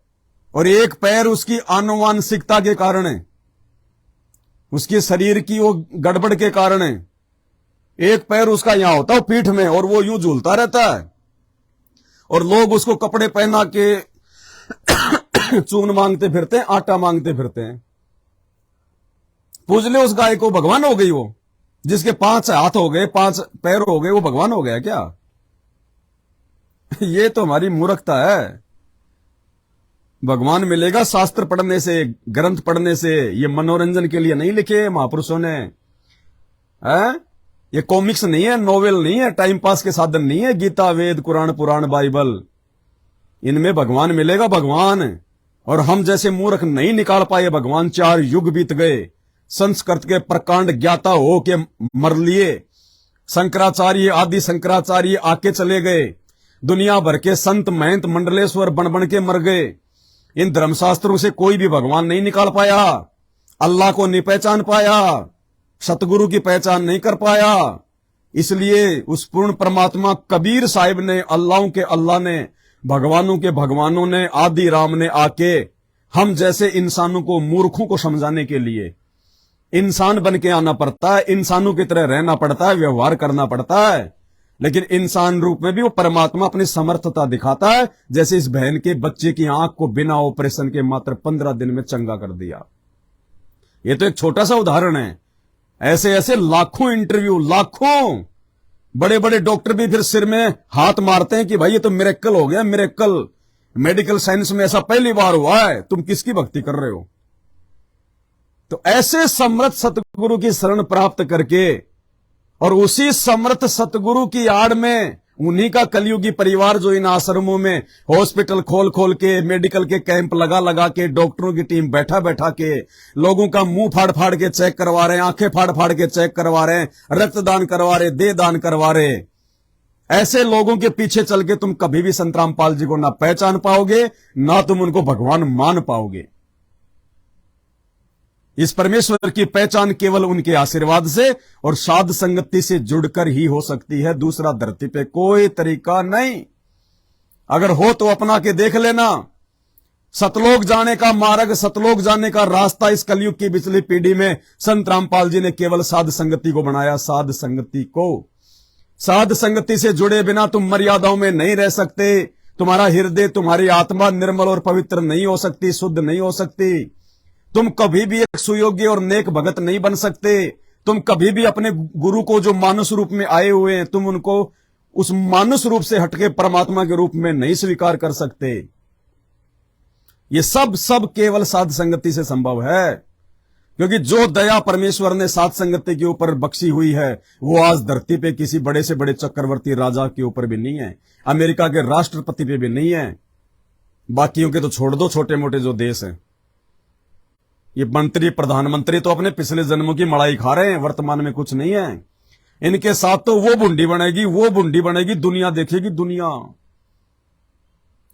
और एक पैर उसकी आनुवांशिकता के कारण है, उसके शरीर की वो गड़बड़ के कारण है। एक पैर उसका यहां होता है पीठ में, और वो यूं झूलता रहता है, और लोग उसको कपड़े पहना के चून मांगते फिरते हैं, आटा मांगते फिरते हैं। पूछ ले उस गाय को, भगवान हो गई वो? जिसके 5 हाथ हो गए, 5 पैर हो गए, वो भगवान हो गया क्या? ये तो हमारी मूर्खता है। भगवान मिलेगा शास्त्र पढ़ने से, ग्रंथ पढ़ने से। ये मनोरंजन के लिए नहीं लिखे महापुरुषों ने, है? ये कॉमिक्स नहीं है, नोवेल नहीं है, टाइम पास के साधन नहीं है। गीता, वेद, कुरान, पुराण, बाइबल, इनमें भगवान मिलेगा, भगवान। और हम जैसे मूर्ख नहीं निकाल पाए भगवान। 4 युग बीत गए, संस्कृत के प्रकांड ज्ञाता हो के मर लिए। शंकराचार्य, आदि शंकराचार्य आके चले गए। दुनिया भर के संत महंत मंडलेश्वर बन बन के मर गए। इन धर्मशास्त्रों से कोई भी भगवान नहीं निकाल पाया, अल्लाह को नहीं पहचान पाया, सतगुरु की पहचान नहीं कर पाया। इसलिए उस पूर्ण परमात्मा कबीर साहिब ने, अल्लाहों के अल्लाह ने, भगवानों के भगवानों ने, आदि राम ने आके हम जैसे इंसानों को, मूर्खों को समझाने के लिए इंसान बन के आना पड़ता है, इंसानों की तरह रहना पड़ता है, व्यवहार करना पड़ता है। लेकिन इंसान रूप में भी वो परमात्मा अपनी समर्थता दिखाता है। जैसे इस बहन के बच्चे की आंख को बिना ऑपरेशन के मात्र 15 दिन में चंगा कर दिया। ये तो एक छोटा सा उदाहरण है। ऐसे ऐसे लाखों इंटरव्यू, लाखों बड़े बड़े डॉक्टर भी फिर सिर में हाथ मारते हैं कि भाई ये तो मिरेकल हो गया, मिरेकल। मेडिकल साइंस में ऐसा पहली बार हुआ है, तुम किसकी भक्ति कर रहे हो? तो ऐसे समर्थ सतगुरु की शरण प्राप्त करके और उसी समर्थ सतगुरु की आड़ में उन्हीं का कलयुगी परिवार जो इन आश्रमों में हॉस्पिटल खोल खोल के, मेडिकल के कैंप लगा लगा के, डॉक्टरों की टीम बैठा बैठा के लोगों का मुंह फाड़ फाड़ के चेक करवा रहे हैं, आंखें फाड़ फाड़ के चेक करवा रहे हैं, रक्तदान करवा रहे, देह दान करवा रहे। ऐसे लोगों के पीछे चल के तुम कभी भी संत रामपाल जी को ना पहचान पाओगे, ना तुम उनको भगवान मान पाओगे। इस परमेश्वर की पहचान केवल उनके आशीर्वाद से और साध संगति से जुड़कर ही हो सकती है। दूसरा धरती पे कोई तरीका नहीं। अगर हो तो अपना के देख लेना। सतलोक जाने का मार्ग, सतलोक जाने का रास्ता इस कलयुग की पिछली पीढ़ी में संत रामपाल जी ने केवल साध संगति को बनाया। साध संगति को, साध संगति से जुड़े बिना तुम मर्यादाओं में नहीं रह सकते। तुम्हारा हृदय, तुम्हारी आत्मा निर्मल और पवित्र नहीं हो सकती, शुद्ध नहीं हो सकती। तुम कभी भी एक सुयोग्य और नेक भगत नहीं बन सकते। तुम कभी भी अपने गुरु को जो मानुष रूप में आए हुए हैं, तुम उनको उस मानुष रूप से हटके परमात्मा के रूप में नहीं स्वीकार कर सकते। ये सब केवल साध संगति से संभव है, क्योंकि जो दया परमेश्वर ने साध संगति के ऊपर बख्शी हुई है वो आज धरती पे किसी बड़े से बड़े चक्रवर्ती राजा के ऊपर भी नहीं है, अमेरिका के राष्ट्रपति पे भी नहीं है। बाकियों के तो छोड़ दो, छोटे मोटे जो देश हैं, ये मंत्री प्रधानमंत्री तो अपने पिछले जन्मों की मड़ाई खा रहे हैं, वर्तमान में कुछ नहीं है। इनके साथ तो वो बुंडी बनेगी, वो बुंडी बनेगी, दुनिया देखेगी, दुनिया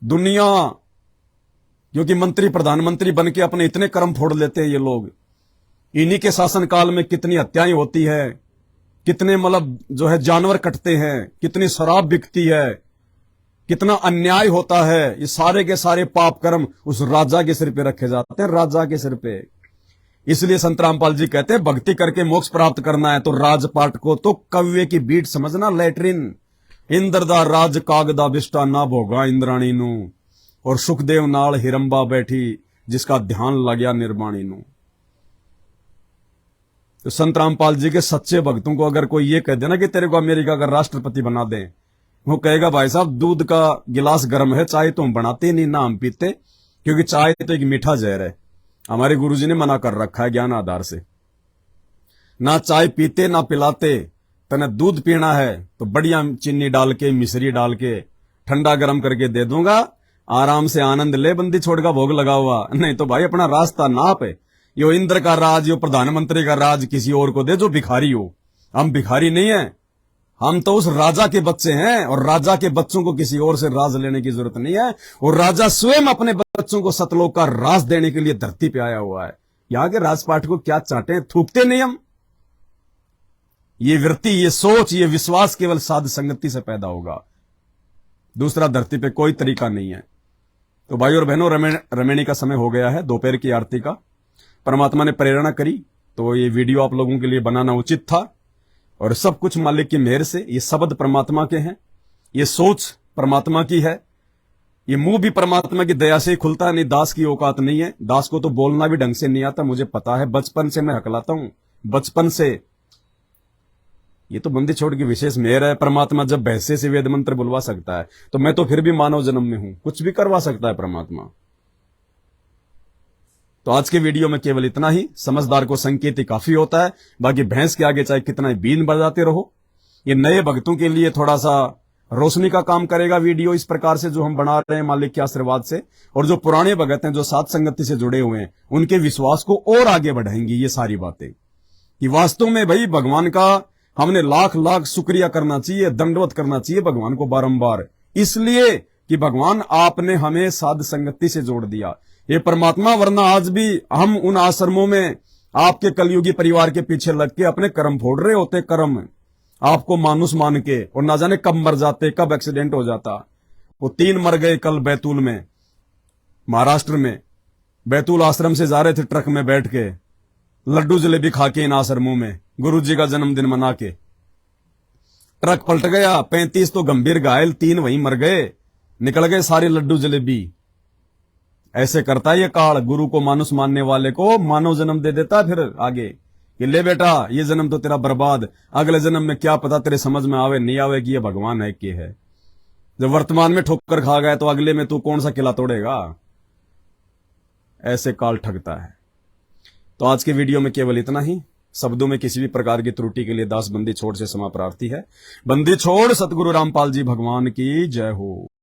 दुनिया। क्योंकि मंत्री प्रधानमंत्री बन के अपने इतने कर्म फोड़ लेते हैं ये लोग। इन्हीं के शासनकाल में कितनी हत्याएं होती है, कितने मतलब जो है जानवर कटते हैं, कितनी शराब बिकती है, कितना अन्याय होता है। ये सारे के सारे पाप कर्म उस राजा के सिर पे रखे जाते हैं, राजा के सिर पे। इसलिए संत रामपाल जी कहते हैं भक्ति करके मोक्ष प्राप्त करना है तो राजपाट को तो कव्य की बीट समझना, लैट्रिन। इंद्रदा राज कागदा बिष्टा ना भोगा इंद्राणी नू, और सुखदेव नाल हिरंबा बैठी जिसका ध्यान लग गया निर्वाणी नू। तो संत रामपाल जी के सच्चे भक्तों को अगर कोई ये कह देना कि तेरे को अमेरिका का राष्ट्रपति बना दे, वो कहेगा भाई साहब दूध का गिलास गर्म है, चाय तो हम बनाते नहीं, ना हम पीते, क्योंकि चाय तो एक मीठा जहर है। हमारे गुरुजी ने मना कर रखा है ज्ञान आधार से, ना चाय पीते ना पिलाते। तने दूध पीना है तो बढ़िया चीनी डाल के, मिश्री डाल के, ठंडा गर्म करके दे दूंगा, आराम से आनंद ले, बंदी छोड़ का भोग लगा हुआ। नहीं तो भाई अपना रास्ता नाप है। यो इंद्र का राज, यो प्रधानमंत्री का राज किसी और को दे जो भिखारी हो। हम भिखारी नहीं है, हम तो उस राजा के बच्चे हैं, और राजा के बच्चों को किसी और से राज लेने की जरूरत नहीं है। और राजा स्वयं अपने बच्चों को सतलोक का राज देने के लिए धरती पे आया हुआ है। यहां के राजपाट को क्या चाटे, थूकते नहीं हम। ये वृत्ति, ये सोच, ये विश्वास केवल साध संगति से पैदा होगा। दूसरा धरती पे कोई तरीका नहीं है। तो भाई और बहनों, रमेणी का समय हो गया है, दोपहर की आरती का। परमात्मा ने प्रेरणा करी तो ये वीडियो आप लोगों के लिए बनाना उचित था, और सब कुछ मालिक की मेहर से। ये शब्द परमात्मा के हैं, ये सोच परमात्मा की है, ये मुंह भी परमात्मा की दया से ही खुलता है, नहीं दास की औकात नहीं है। दास को तो बोलना भी ढंग से नहीं आता, मुझे पता है, बचपन से मैं हकलाता हूं, बचपन से। ये तो बंदी छोड़ की विशेष मेहर है। परमात्मा जब भैंसे से वेद मंत्र बुलवा सकता है तो मैं तो फिर भी मानव जन्म में हूं, कुछ भी करवा सकता है परमात्मा। तो आज के वीडियो में केवल इतना ही। समझदार को संकेत ही काफी होता है, बाकी भैंस के आगे चाहे कितना ही बीन बजाते रहो। ये नए भक्तों के लिए थोड़ा सा रोशनी का काम करेगा वीडियो इस प्रकार से जो हम बना रहे हैं मालिक के आशीर्वाद से। और जो पुराने भगत हैं, जो साध संगति से जुड़े हुए हैं, उनके विश्वास को और आगे बढ़ाएंगी ये सारी बातें, कि वास्तव में भाई भगवान का हमने लाख लाख शुक्रिया करना चाहिए, दंडवत करना चाहिए भगवान को बारंबार, इसलिए कि भगवान आपने हमें साध संगति से जोड़ दिया। ये परमात्मा, वरना आज भी हम उन आश्रमों में आपके कलयुगी परिवार के पीछे लग के अपने कर्म फोड़ रहे होते, कर्म आपको मानुष मान के, और ना जाने कब मर जाते, कब एक्सीडेंट हो जाता। वो 3 मर गए कल बैतूल में, महाराष्ट्र में। बैतूल आश्रम से जा रहे थे ट्रक में बैठ के, लड्डू जलेबी खा के इन आश्रमों में, गुरुजी का जन्मदिन मना के। ट्रक पलट गया, 35 तो गंभीर घायल, 3 वहीं मर गए, निकल गए सारे लड्डू जलेबी। ऐसे करता है ये काल, गुरु को मानुष मानने वाले को मानव जन्म दे देता है। फिर आगे कि ले बेटा ये जन्म तो तेरा बर्बाद, अगले जन्म में क्या पता तेरे समझ में आवे नहीं आवे कि ये भगवान है कि है। जब वर्तमान में ठोकर खा गया तो अगले में तू कौन सा किला तोड़ेगा। ऐसे काल ठगता है। तो आज के वीडियो में केवल इतना ही। शब्दों में किसी भी प्रकार की त्रुटि के लिए दास बंदी छोड़ से क्षमा प्रार्थी है। बंदी छोड़ सतगुरु रामपाल जी भगवान की जय हो।